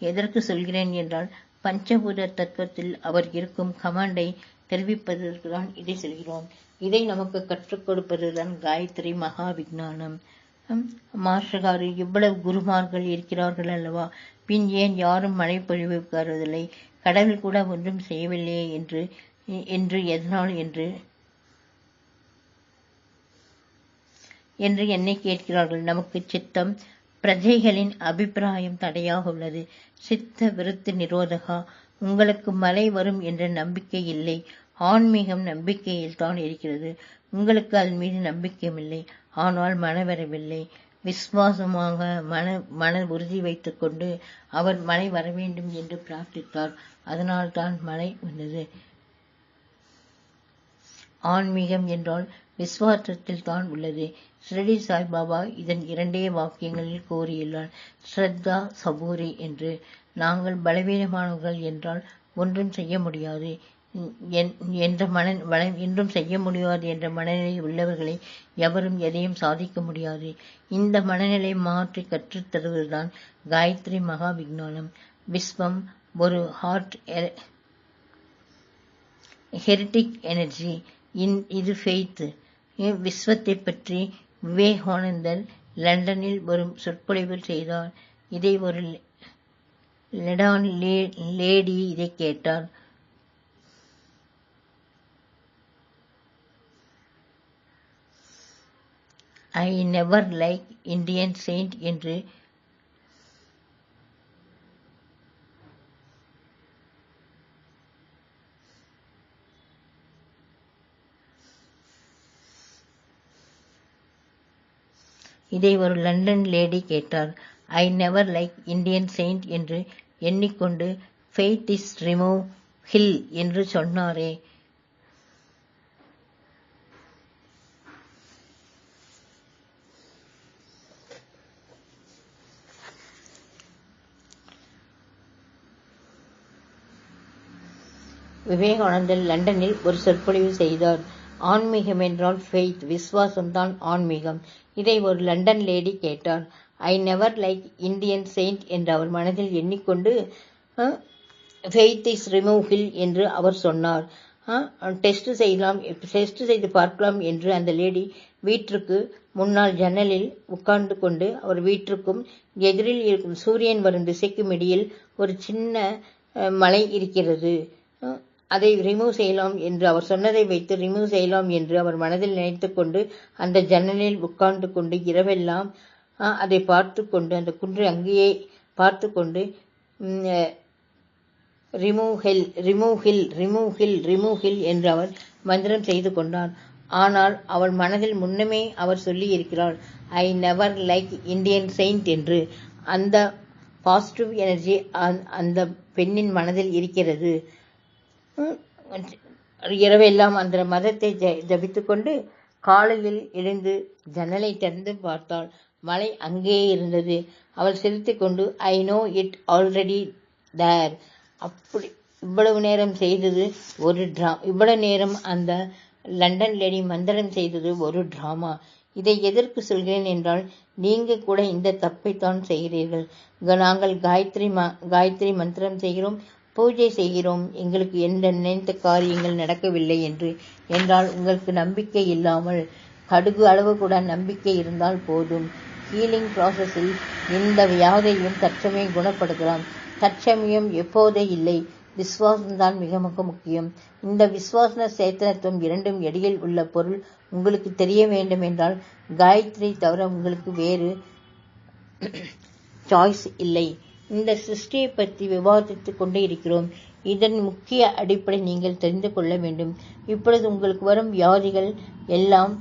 எதற்கு சொல்கிறேன் என்றால், பஞ்சபூத தத்துவத்தில் அவர் இருக்கும் கமாண்டை தெரிவிப்பதற்கு தான் இதை சொல்கிறோம். இதை நமக்கு கற்றுக் கொடுப்பதுதான் காயத்ரி மகா விஞ்ஞானம். மாஸ்டர்காரு இவ்வளவு குருமார்கள் இருக்கிறார்கள் அல்லவா, பின் ஏன் யாரும் மழை பொழிவிக்காரதில்லை, கடவுள் கூட ஒன்றும் செய்யவில்லையே என்று எதனால் என்று என்னை கேட்கிறார்கள். நமக்கு சித்தம் பிரஜைகளின் அபிப்பிராயம் தடையாக உள்ளது. சித்த விருத்தி நிரோதகா, உங்களுக்கு மழை வரும் என்ற நம்பிக்கை இல்லை. ஆன்மீகம் நம்பிக்கையில் தான் இருக்கிறது. உங்களுக்கு அதன் மீது நம்பிக்கையில்லை, ஆனால் மழை வரவில்லை. விசுவாசமாக மன உறுதி வைத்துக் கொண்டு அவர் மழை வர வேண்டும் என்று பிரார்த்தித்தார். அதனால் தான் மழை வந்தது. ஆன்மீகம் என்றால் விசுவாசத்தில் தான் உள்ளது. ஷிரடி சாய்பாபா இதன் 2 வாக்கியங்களில் கூறியுள்ளார், ஸ்ரத்தா சபூரி என்று. நாங்கள் பலவீனமானவர்கள் என்றால் ஒன்றும் செய்ய முடியாது என்ற மனநிலை உள்ளவர்களை எவரும் எதையும் சாதிக்க முடியாது. இந்த மனநிலை மாற்றி கற்றுத் தருவதுதான் காயத்ரி மகா விஞ்ஞானம். விஸ்வம் ஒரு ஹார்ட் ஹெரிட்டிக் எனர்ஜி. இது ஃபெய்த். விஸ்வத்தை பற்றி விவேகானந்தர் லண்டனில் ஒரு சொற்பொழிவு செய்தார். இதை ஒரு லெடான் லேடி இதை கேட்டார். I never like Indian Saint என்று இதை ஒரு லண்டன் லேடி கேட்டார். I never like Indian Saint என்று எண்ணிக்கொண்டு ஃபெய்த் இஸ் ரிமூவ் ஹில் என்று சொன்னாரே. விவேகானந்தர் லண்டனில் ஒரு சொற்பொழிவு செய்தார். ஆன்மீகம் என்றால் ஃபெய்த், விசுவாசம்தான் ஆன்மீகம். இதை ஒரு லண்டன் லேடி கேட்டார். I never like Indian Saint என்று அவர் மனதில் எண்ணிக்கொண்டு ஃபெய்த் இஸ் ரிமூவ் ஹில் என்று அவர் சொன்னார். டெஸ்ட் செய்து பார்க்கலாம் என்று அந்த லேடி வீட்டிற்கு முன்னால் ஜன்னலில் உட்கார்ந்து கொண்டு, அவர் வீட்டிற்கும் எதிரில் இருக்கும் சூரியன் வரும் திசைக்கும் இடையில் ஒரு சின்ன மலை இருக்கிறது, அதை ரிமூவ் செய்யலாம் என்று அவர் சொன்னதை வைத்து ரிமூவ் செய்யலாம் என்று அவர் மனதில் நினைத்து கொண்டு அந்த ஜன்னலில் உட்கார்ந்து கொண்டு இரவெல்லாம் அதை பார்த்து கொண்டு அந்த குன்றை அங்கேயே பார்த்து கொண்டு remove hill remove hill remove hill remove hill என்று அவர் மந்திரம் செய்து கொண்டார். ஆனால் அவள் மனதில் முன்னமே அவர் சொல்லி இருக்கிறார், I never like Indian Saint என்று. அந்த பாசிட்டிவ் எனர்ஜி அந்த பெண்ணின் மனதில் இருக்கிறது. இரவெல்லாம் அந்த மதத்தை ஜபித்துக் கொண்டு காலையில் எழுந்து ஜன்னலை திறந்து பார்த்தாள். மழை அங்கே இருந்தது. அவள் சிரித்துக் கொண்டு I know it already there. அப்படி இவ்வளவு நேரம் செய்தது ஒரு இவ்வளவு நேரம் அந்த லண்டன் லேடி மந்திரம் செய்தது ஒரு டிராமா. இதை எதற்கு சொல்கிறேன் என்றால், நீங்க கூட இந்த தப்பைத்தான் செய்கிறீர்கள். நாங்கள் காயத்ரி மந்திரம் செய்கிறோம், பூஜை செய்கிறோம், எங்களுக்கு எந்த நினைத்த காரியங்கள் நடக்கவில்லை என்றால் உங்களுக்கு நம்பிக்கை இல்லாமல் கடுகு அளவு கூட நம்பிக்கை இருந்தால் போதும். ஹீலிங் ப்ராசஸில் இந்த வியாதியையும் தற்சமயம் குணப்படுத்தலாம். தற்சமயம் எப்போதே இல்லை. விசுவாசம்தான் மிக மிக முக்கியம். இந்த விசுவாச சேத்தனத்துவம் இரண்டும் இடையில் உள்ள பொருள் உங்களுக்கு தெரிய வேண்டும் என்றால் காயத்ரி தவிர உங்களுக்கு வேறு சாய்ஸ் இல்லை. இந்த சிருஷ்டியை பற்றி விவாதித்துக் கொண்டே இருக்கிறோம். இதன் முக்கிய அடிப்படை நீங்கள் தெரிந்து கொள்ள வேண்டும். இப்பொழுது உங்களுக்கு வரும் வியாதிகள் எல்லாம்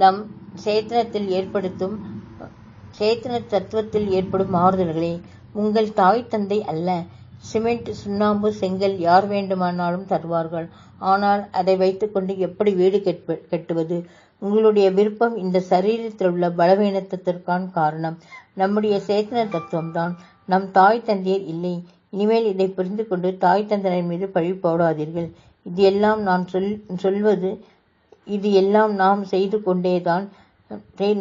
நம் சேத்தன தத்துவத்தில் ஏற்படும் மாறுதல்களே. உங்கள் தாய் தந்தை அல்ல. சிமெண்ட், சுண்ணாம்பு, செங்கல் யார் வேண்டுமானாலும் தருவார்கள். ஆனால் அதை வைத்துக்கொண்டு எப்படி வீடு கட்டுவது? உங்களுடைய விருப்பம் இந்த சரீரத்தில் உள்ள பலவீனத்திற்கான காரணம் நம்முடைய சேத்தன தத்துவம்தான், நம் தாய் தந்தையர் இல்லை. இனிமேல் இதை புரிந்து கொண்டு தாய் தந்தையர் மீது பழி போடாதீர்கள். இது எல்லாம் நான் சொல்வது இது எல்லாம் நாம் செய்து கொண்டேதான்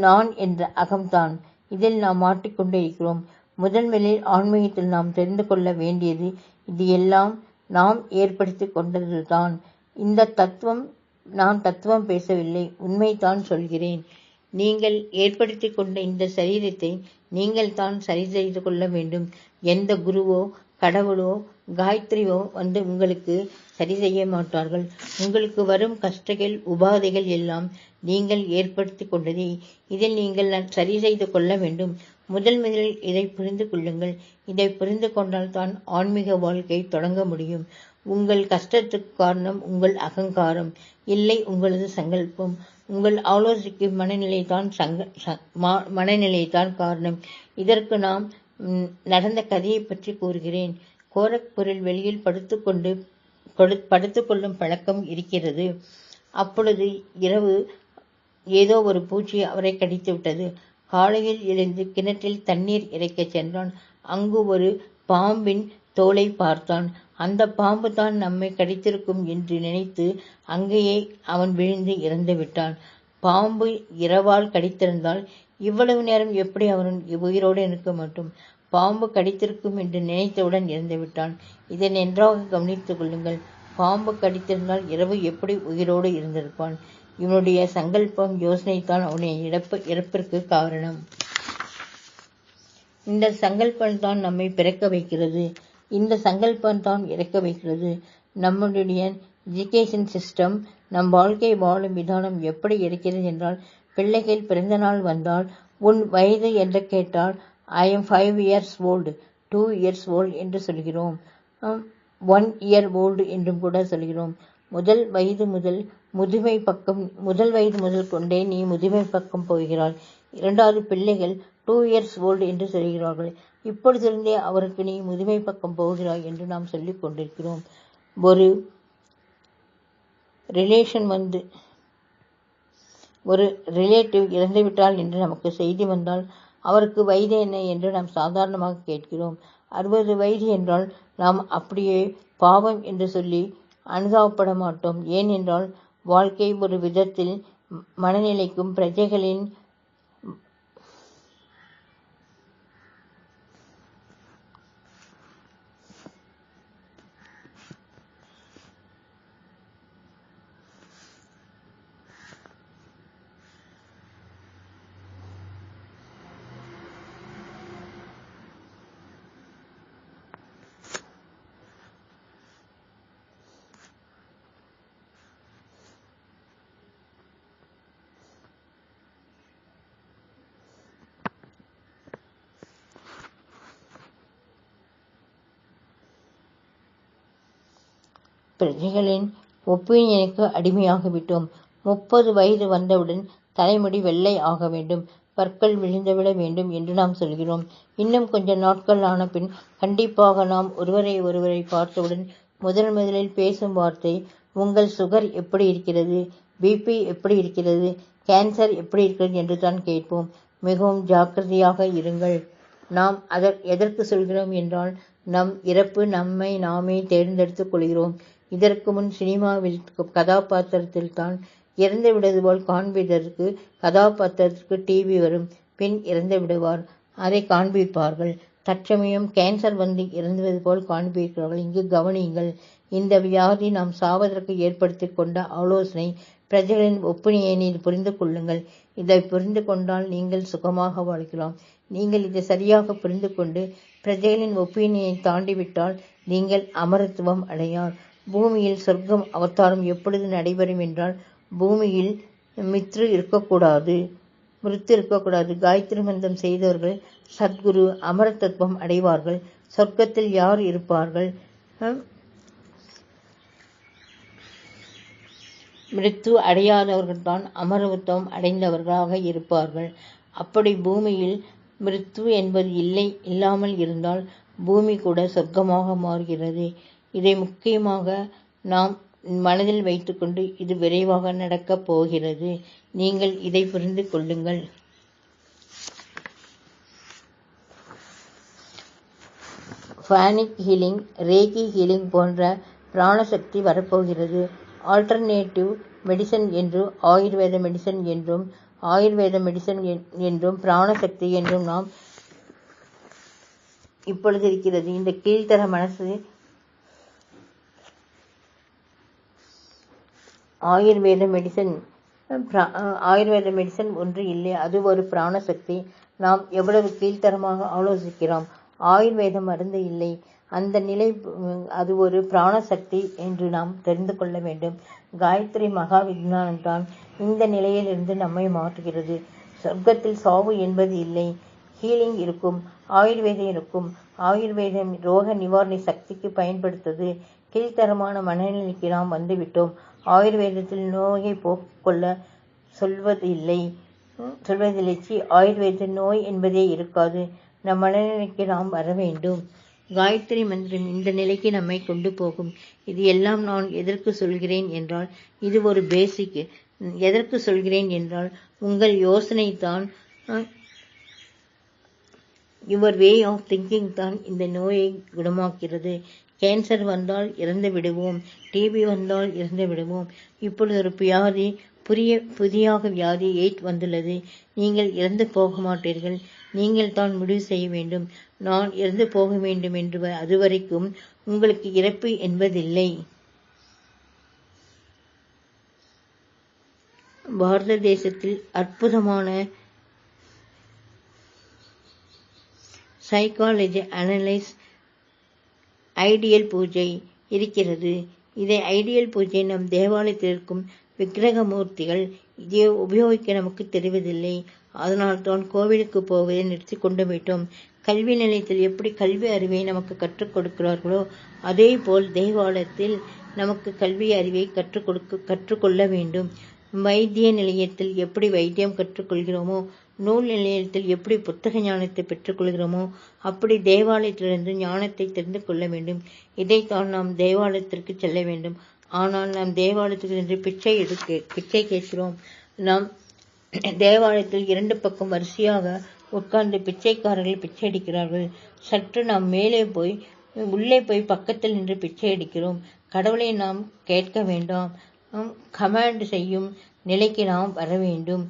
நான் என்ற அகம்தான். இதில் நாம் மாட்டிக்கொண்டே இருக்கிறோம். முதன்மையில் ஆன்மீகத்தில் நாம் தெரிந்து கொள்ள வேண்டியது இது எல்லாம் நாம் ஏற்படுத்தி கொண்டதுதான். இந்த தத்துவம் நான் தத்துவம் பேசவில்லை, உண்மைதான் சொல்கிறேன். நீங்கள் ஏற்படுத்தி கொண்ட இந்த சரீரத்தை நீங்கள் தான் சரி செய்து கொள்ள வேண்டும். எந்த குருவோ கடவுளோ காயத்ரியோ வந்து உங்களுக்கு சரி செய்ய மாட்டார்கள். உங்களுக்கு வரும் கஷ்டங்கள் உபாதைகள் எல்லாம் நீங்கள் ஏற்படுத்தி கொண்டதே. இதில் நீங்கள் சரி செய்து கொள்ள வேண்டும். முதலில் இதை புரிந்து கொள்ளுங்கள். இதை புரிந்து கொண்டால் தான் ஆன்மீக வாழ்க்கை தொடங்க முடியும். உங்கள் கஷ்டத்துக்கு காரணம் உங்கள் அகங்காரம் இல்லை, உங்களது சங்கல்பம். உங்கள் ஆலோசிக்கு மனநிலைதான் காரணம். இதற்கு நாம் நடந்த கதையை பற்றி கூறுகிறேன். கோரக்பூரில் வெளியில் படுத்துக்கொள்ளும் பழக்கம் இருக்கிறது. அப்பொழுது இரவு ஏதோ ஒரு பூச்சி அவரை கடித்து விட்டது. காலையில் எழுந்து கிணற்றில் தண்ணீர் இறைக்கச் சென்றான். அங்கு ஒரு பாம்பின் தோலை பார்த்தான். அந்த பாம்பு தான் நம்மை கடித்திருக்கும் என்று நினைத்து அங்கேயே அவன் விழுந்து இறந்து விட்டான். பாம்பு இரவால் கடித்திருந்தால் இவ்வளவு நேரம் எப்படி அவன் உயிரோடு இருக்க மாட்டோம்? பாம்பு கடித்திருக்கும் என்று நினைத்தவுடன் இறந்து விட்டான். இதை நன்றாக கவனித்துக் கொள்ளுங்கள். பாம்பு கடித்திருந்தால் இரவு எப்படி உயிரோடு இருந்திருப்பான்? இவனுடைய சங்கல்பம், யோசனைத்தான் அவனுடைய இறப்பிற்கு காரணம். இந்த சங்கல்பம்தான் நம்மை பிறக்க வைக்கிறது. இந்த சங்கல்பம்தான் இறக்க வைக்கிறது. நம்முடைய எஜுகேஷன் சிஸ்டம், நம் வாழ்க்கை வாழும் விதானம் எப்படி இருக்கிறது என்றால், பிள்ளைகள் பிறந்த நாள் வந்தால் உன் வயது என்று கேட்டால் I am 5 years old, 2 years old என்று சொல்கிறோம். 1 year old என்றும் கூட சொல்கிறோம். முதல் வயது முதல் கொண்டே நீ முதுமை பக்கம் போகிறாள். இரண்டாவது பிள்ளைகள் 2 years old என்று சொல்கிறார்கள். இப்பொழுதிருந்தே அவருக்கு நீ முதுமை பக்கம் போகிறாய் என்று நாம் சொல்லிக் கொண்டிருக்கிறோம். ஒரு ரிலேட்டிவ் இறந்துவிட்டால் என்று நமக்கு செய்தி வந்தால் அவருக்கு வயது என்ன என்று நாம் சாதாரணமாக கேட்கிறோம். 60 வயது என்றால் நாம் அப்படியே பாவம் என்று சொல்லி அனுதாபப்பட மாட்டோம். ஏனென்றால் வாழ்க்கை ஒரு விதத்தில் மனநிலைக்கும் பிரஜைகளின் பிரஜைகளின் ஒப்பீனியனுக்கு அடிமையாகிவிட்டோம். 30 வயது வந்தவுடன் தலைமுடி வெள்ளை ஆக வேண்டும், பற்கள் விழுந்துவிட வேண்டும் என்று நாம் சொல்கிறோம். இன்னும் கொஞ்ச நாட்கள் ஆன பின் கண்டிப்பாக நாம் ஒருவரை பார்த்தவுடன் முதலில் பேசும் வார்த்தை, உங்கள் சுகர் எப்படி இருக்கிறது, பிபி எப்படி இருக்கிறது, கேன்சர் எப்படி இருக்கிறது என்று தான் கேட்போம். மிகவும் ஜாக்கிரதையாக இருங்கள். நாம் எதற்கு சொல்கிறோம் என்றால், நம் இறப்பு நம்மை நாமே தேர்ந்தெடுத்துக் கொள்கிறோம். இதற்கு முன் சினிமாவில் கதாபாத்திரத்தில் தான் இறந்து விடுவது போல் காண்பிப்பதற்கு கதாபாத்திரத்திற்கு டிவி வரும். பின் இறந்து விடுவார், அதை காண்பிப்பார்கள். தற்சமயம் கேன்சர் வந்து இறந்துவது போல் காண்பிக்கிறார்கள். இங்கு கவனியுங்கள். இந்த வியாதி நாம் சாவதற்கு ஏற்படுத்தி கொண்ட ஆலோசனை. பிரஜைகளின் ஒப்பீனியனை புரிந்து கொள்ளுங்கள். இதை புரிந்து கொண்டால் நீங்கள் சுகமாக வாழ்க்கலாம். நீங்கள் இதை சரியாக புரிந்து கொண்டு பிரஜைகளின் ஒப்பீனியனை தாண்டிவிட்டால் நீங்கள் அமரத்துவம் அடையார். பூமியில் சொர்க்கம் அவதாரம் எப்பொழுது நடைபெறும் என்றால் பூமியில் மிருத்து இருக்கக்கூடாது. காயத்ரி மந்திரம் செய்தவர்கள் சத்குரு அமரத்துவம் அடைவார்கள். சொர்க்கத்தில் யார் இருப்பார்கள்? மிருத்து அடையாதவர்கள் தான் அமரத்துவம் அடைந்தவர்களாக இருப்பார்கள். அப்படி பூமியில் மிருத்து என்பது இல்லாமல் இருந்தால் பூமி கூட சொர்க்கமாக மாறுகிறது. இதை முக்கியமாக நாம் மனதில் வைத்துக்கொண்டு இது விரைவாக நடக்கப் போகிறது. நீங்கள் இதை புரிந்து கொள்ளுங்கள். பானிக் ஹீலிங், ரேகி ஹீலிங் போன்ற பிராணசக்தி வரப்போகிறது. ஆல்டர்னேட்டிவ் மெடிசன் என்று ஆயுர்வேத மெடிசன் என்றும் பிராணசக்தி என்றும் நாம் இப்பொழுது இருக்கிறது. இந்த கீழ்த்தர மனசு ஆயுர்வேத மெடிசன் ஒன்று இல்லை, அது ஒரு பிராணசக்தி. நாம் எவ்வளவு கீழ்த்தரமாக ஆலோசிக்கிறோம். ஆயுர்வேதம் மருந்து இல்லை, அந்த நிலை அது ஒரு பிராணசக்தி என்று நாம் தெரிந்து கொள்ள வேண்டும். காயத்ரி மகா விஞ்ஞானம் தான் இந்த நிலையிலிருந்து நம்மை மாற்றுகிறது. சொர்க்கத்தில் சாவு என்பது இல்லை. ஹீலிங் இருக்கும், ஆயுர்வேதம் இருக்கும். ஆயுர்வேதம் ரோக நிவாரண சக்திக்கு பயன்படுத்தது. கீழ்த்தரமான மனநிலைக்கு நாம் வந்துவிட்டோம். ஆயுர்வேதத்தில் நோயை போக்கொள்ள சொல்வதில்லை. ஆயுர்வேத நோய் என்பதே இருக்காது. நம் மனநிலைக்கு நாம் வர வேண்டும். காயத்ரி மந்திரம் இந்த நிலைக்கு நம்மை கொண்டு போகும். இது எல்லாம் நான் எதற்கு சொல்கிறேன் என்றால் இது ஒரு பேசிக். எதற்கு சொல்கிறேன் என்றால் உங்கள் யோசனை தான், யுவர் வே ஆஃப் திங்கிங் தான் இந்த நோயை குணமாக்கிறது. கேன்சர் வந்தால் இறந்து விடுவோம், டிபி வந்தால் இறந்து விடுவோம். இப்பொழுது ஒரு வியாதி, புதியாக வியாதி 8 வந்துள்ளது. நீங்கள் இறந்து போக மாட்டீர்கள். நீங்கள் தான் முடிவு செய்ய வேண்டும். நான் இறந்து போக வேண்டும் என்று. அதுவரைக்கும் உங்களுக்கு இறப்பு என்பதில்லை. பாரத தேசத்தில் அற்புதமான சைக்காலஜி அனலைஸ் ஐடியல் பூஜை இருக்கிறது. இதை ஐடியல் பூஜை நம் தேவாலயத்தில் இருக்கும் விக்கிரகமூர்த்திகள் இதை உபயோகிக்க நமக்கு தெரிவதில்லை. அதனால் தான் கோவிலுக்கு போவதை நிறுத்தி கொண்டு விட்டோம். கல்வி நிலையத்தில் எப்படி கல்வி அறிவை நமக்கு கற்றுக் கொடுக்கிறார்களோ அதே போல் தேவாலயத்தில் நமக்கு கல்வி அறிவை கற்றுக்கொள்ள வேண்டும். வைத்திய நிலையத்தில் எப்படி வைத்தியம் கற்றுக்கொள்கிறோமோ, நூல் நிலையத்தில் எப்படி புத்தக ஞானத்தை பெற்றுக்கொள்கிறோமோ அப்படி தேவாலயத்திலிருந்து ஞானத்தை தெரிந்து கொள்ள வேண்டும். இதைத்தான் நாம் தேவாலயத்திற்கு செல்ல வேண்டும். ஆனால் நாம் தேவாலயத்துக்கு சென்று பிச்சை கேட்கிறோம். நாம் தேவாலயத்தில் 2 பக்கம் வரிசையாக உட்கார்ந்து பிச்சைக்காரர்கள் பிச்சை அடிக்கிறார்கள். சற்று நாம் உள்ளே போய் பக்கத்தில் நின்று பிச்சை அடிக்கிறோம். கடவுளை நாம் கேட்க வேண்டாம், கமாண்ட் செய்யும் நிலைக்கு நாம் வர வேண்டும்.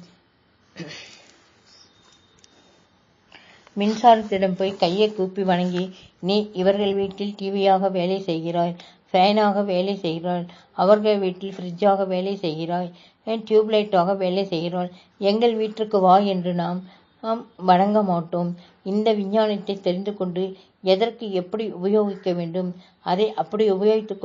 மின்சாரத்திடம் போய் கையை கூப்பி வணங்கி, நீ இவர்கள் வீட்டில் டிவியாக வேலை செய்கிறாய், ஃபேனாக வேலை செய்கிறாய், அவர்கள் வீட்டில் ஃப்ரிட்ஜாக வேலை செய்கிறாய், டியூப்லைட்டாக வேலை செய்கிறாள், எங்கள் வீட்டிற்கு வா என்று நாம் வணங்க மாட்டோம். இந்த விஞ்ஞானத்தை தெரிந்து கொண்டு எதற்கு எப்படி உபயோகிக்க வேண்டும் அதை அப்படி உபயோகித்துக்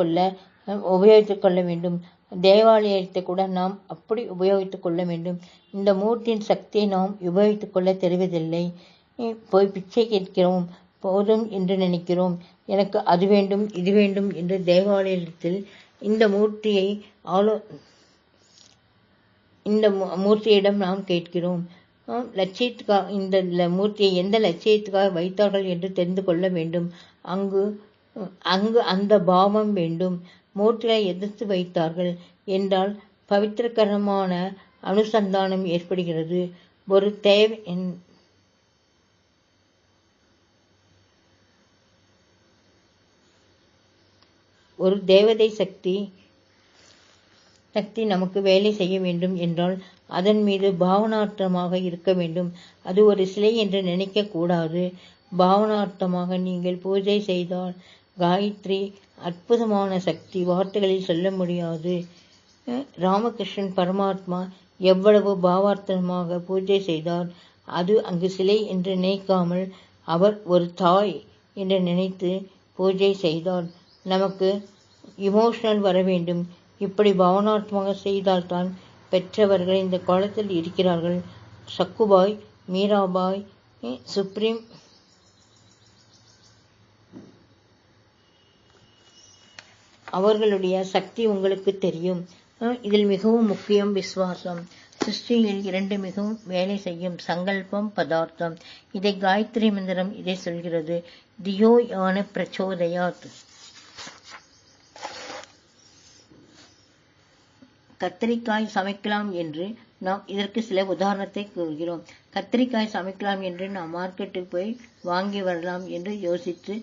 கொள்ள வேண்டும். தேவாலயத்தை கூட நாம் அப்படி உபயோகித்துக் கொள்ள வேண்டும். இந்த மூர்த்தியின் சக்தியை நாம் உபயோகித்துக் கொள்ள தெரிவதில்லை. போய் பிச்சை கேட்கிறோம் போதும் என்று நினைக்கிறோம். எனக்கு அது வேண்டும் இது வேண்டும் என்று தேவாலயத்தில் இந்த மூர்த்தியிடம் நாம் கேட்கிறோம். லட்சியத்துக்காக இந்த மூர்த்தியை எந்த லட்சியத்துக்காக வைத்தார்கள் என்று தெரிந்து கொள்ள வேண்டும். அங்கு அந்த பாவம் வேண்டும். மூர்த்திகளை எதிர்த்து வைத்தார்கள் என்றால் பவித்திரகரமான அனுசந்தானம் ஏற்படுகிறது. ஒரு தேவை ஒரு தேவதை சக்தி நமக்கு வேலை செய்ய வேண்டும் என்றால் அதன் மீது பாவனார்த்தமாக இருக்க வேண்டும். அது ஒரு சிலை என்று நினைக்க கூடாது. பாவனார்த்தமாக நீங்கள் பூஜை செய்தால் காயத்ரி அற்புதமான சக்தி, வார்த்தைகளில் சொல்ல முடியாது. ராமகிருஷ்ணன் பரமாத்மா எவ்வளவு பாவார்த்தமாக பூஜை செய்தார். அது அங்கு சிலை என்று நினைக்காமல் அவர் ஒரு தாய் என்று நினைத்து பூஜை செய்தார். நமக்கு இமோஷனல் வர வேண்டும். இப்படி பாவனார்த்தமாக செய்தால்தான் பெற்றவர்கள் இந்த காலத்தில் இருக்கிறார்கள். சக்குபாய், மீராபாய், சுப்ரீம் அவர்களுடைய சக்தி உங்களுக்கு தெரியும். இதில் மிகவும் முக்கியம் விசுவாசம். சிருஷ்டியில் 2 மிகவும் வேலை செய்யும், சங்கல்பம், பதார்த்தம். இதை காயத்ரி மந்திரம் இதை சொல்கிறது. தியோ யான பிரச்சோதயாத். கத்திரிக்காய் சமைக்கலாம் என்று நாம் இதற்கு சில உதாரணத்தை கூறுகிறோம். கத்திரிக்காய் சமைக்கலாம் என்று நாம் மார்க்கெட்டுக்கு போய் வாங்கி வரலாம் என்று யோசித்து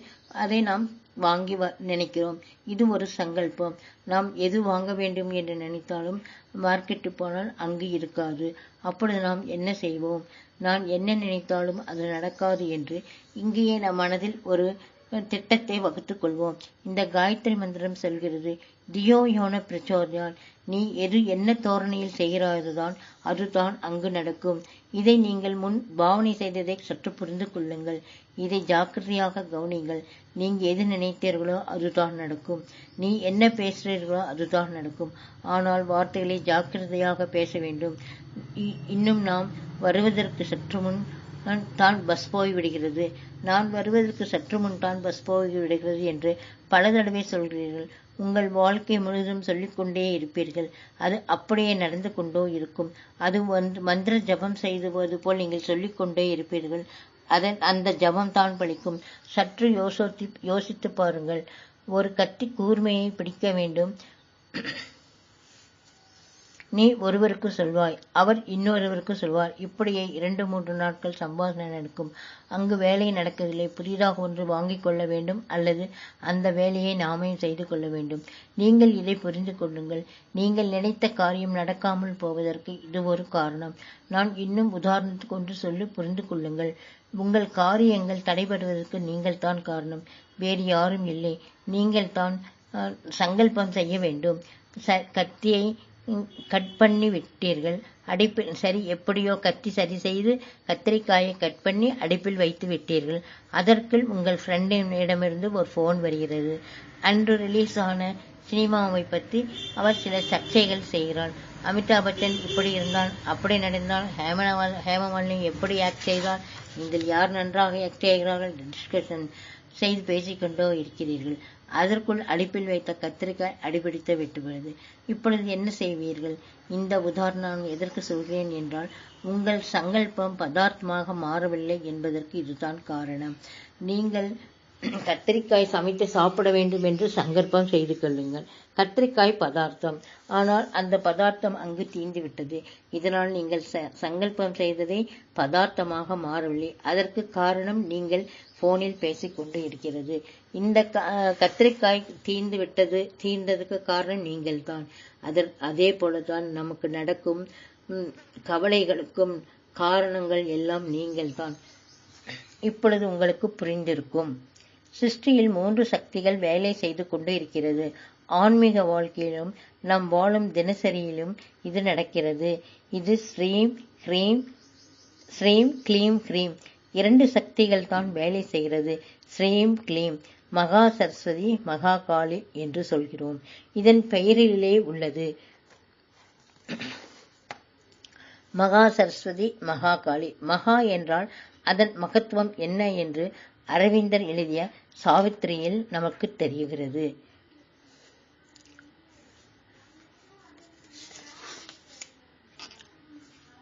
அதை நாம் வாங்கி நினைக்கிறோம். இது ஒரு சங்கல்பம். நாம் எது வாங்க வேண்டும் என்று நினைத்தாலும் மார்க்கெட்டு போனால் அங்கு இருக்காது. அப்பொழுது நாம் என்ன செய்வோம்? நான் என்ன நினைத்தாலும் அது நடக்காது என்று இங்கேயே நம் மனதில் ஒரு திட்டத்தை வகுத்துக் கொள்வோம். இந்த காயத்ரி மந்திரம் சொல்கிறது, தியோ யோன பிரச்சோதயால். நீ என்ன தோரணையில் செய்கிறாய்தான் அதுதான் அங்கு நடக்கும். இதை நீங்கள் முன் பாவனை செய்ததை சற்று புரிந்து கொள்ளுங்கள். இதை ஜாக்கிரதையாக கவனிங்கள். நீங்க எது நினைத்தீர்களோ அதுதான் நடக்கும். நீ என்ன பேசுகிறீர்களோ அதுதான் நடக்கும். ஆனால் வார்த்தைகளை ஜாக்கிரதையாக பேச வேண்டும். இன்னும் நாம் வருவதற்கு சற்று முன் தான் பஸ் போய்விடுகிறது, நான் வருவதற்கு சற்று முன் தான் பஸ் போய்விடுகிறது என்று பல தடவை சொல்கிறீர்கள். உங்கள் வாழ்க்கை முழுவதும் சொல்லிக்கொண்டே இருப்பீர்கள். அது அப்படியே நடந்து கொண்டோ இருக்கும். அது மந்திர ஜபம் செய்வது போல் நீங்கள் சொல்லிக்கொண்டே இருப்பீர்கள். அந்த ஜபம் தான் பலிக்கும். சற்று யோசித்து பாருங்கள். ஒரு கத்தி கூர்மையை பிடிக்க வேண்டும். நீ ஒருவருக்கு சொல்வாய், அவர் இன்னொருவருக்கு சொல்வார். இப்படியே 2-3 நாட்கள் சம்பாஷணை நடக்கும். அங்கு வேலை நடக்கவில்லை. புதிதாக ஒன்று வாங்கிக் கொள்ள வேண்டும் அல்லது அந்த வேலையை நாமே செய்து கொள்ள வேண்டும். நீங்கள் இதை புரிந்து கொள்ளுங்கள். நீங்கள் நினைத்த காரியம் நடக்காமல் போவதற்கு இது ஒரு காரணம். நான் இன்னும் உதாரணத்துக்கு ஒன்று சொல்லி புரிந்து கொள்ளுங்கள். உங்கள் காரியங்கள் தடைபடுவதற்கு நீங்கள் தான் காரணம், வேறு யாரும் இல்லை. நீங்கள் தான் சங்கல்பம் செய்ய வேண்டும். கத்தியை கட் பண்ணி விட்டீர்கள். அடுப்பில் சரி எப்படியோ கத்தி சரி செய்து கத்திரிக்காயை கட் பண்ணி அடுப்பில் வைத்து விட்டீர்கள். அதற்குள் உங்கள் ஃப்ரெண்டிடமிருந்து ஒரு ஃபோன் வருகிறது. அன்று ரிலீஸ் ஆன சினிமாவை பற்றி அவர் சில சர்ச்சைகள் செய்கிறார். அமிதாப் பச்சன் இப்படி இருந்தால், அப்படி நடந்தால், ஹேமமாலினி எப்படி ஆக்ட் செய்தால், நீங்கள் யார் நன்றாக ஆக்ட் செய்கிறார்கள் டிஸ்கஷன் செய்து பேசிக்கொண்டோ இருக்கிறீர்கள். அதற்குள் அடுப்பில் வைத்த கத்திரிக்காய் அடிபிடித்து விட்டுவிடுது. இப்பொழுது என்ன செய்வீர்கள்? இந்த உதாரணம் எதற்கு சொல்கிறேன் என்றால், உங்கள் சங்கல்பம் பதார்த்தமாக மாறவில்லை என்பதற்கு இதுதான் காரணம். நீங்கள் கத்திரிக்காய் சமைத்து சாப்பிட வேண்டும் என்று சங்கல்பம் செய்து கொள்ளுங்கள். கத்திரிக்காய் பதார்த்தம், ஆனால் அந்த பதார்த்தம் அங்கு தீர்ந்து விட்டது. இதனால் நீங்கள் சங்கல்பம் செய்ததை பதார்த்தமாக மாறவில்லை. அதற்கு காரணம் நீங்கள் போனில் பேசிக்கொண்டு இருக்கிறது. இந்த கத்திரிக்காய் தீர்ந்ததுக்கு காரணம் நீங்கள் தான். அதே போலதான் நமக்கு நடக்கும் கவலைகளுக்கும் காரணங்கள் எல்லாம் நீங்கள் தான். இப்பொழுது உங்களுக்கு புரிந்திருக்கும். சிருஷ்டியில் 3 சக்திகள் வேலை செய்து கொண்டு இருக்கிறது. ஆன்மீக வாழ்க்கையிலும் நாம் வாழும் தினசரியிலும் இது நடக்கிறது. இது ஸ்ரீம் க்ளீம் ஹ்ரீம் 2 சக்திகள் தான் வேலை செய்கிறது. ஸ்ரீம் க்ளீம். மகா சரஸ்வதி, மகா காளி என்று சொல்கிறோம். இதன் பெயரிலே உள்ளது. மகா சரஸ்வதி, மகா காளி. மகா என்றால் அதன் மகத்துவம் என்ன என்று அரவிந்தர் எழுதிய சாவித்திரியில் நமக்கு தெரிகிறது.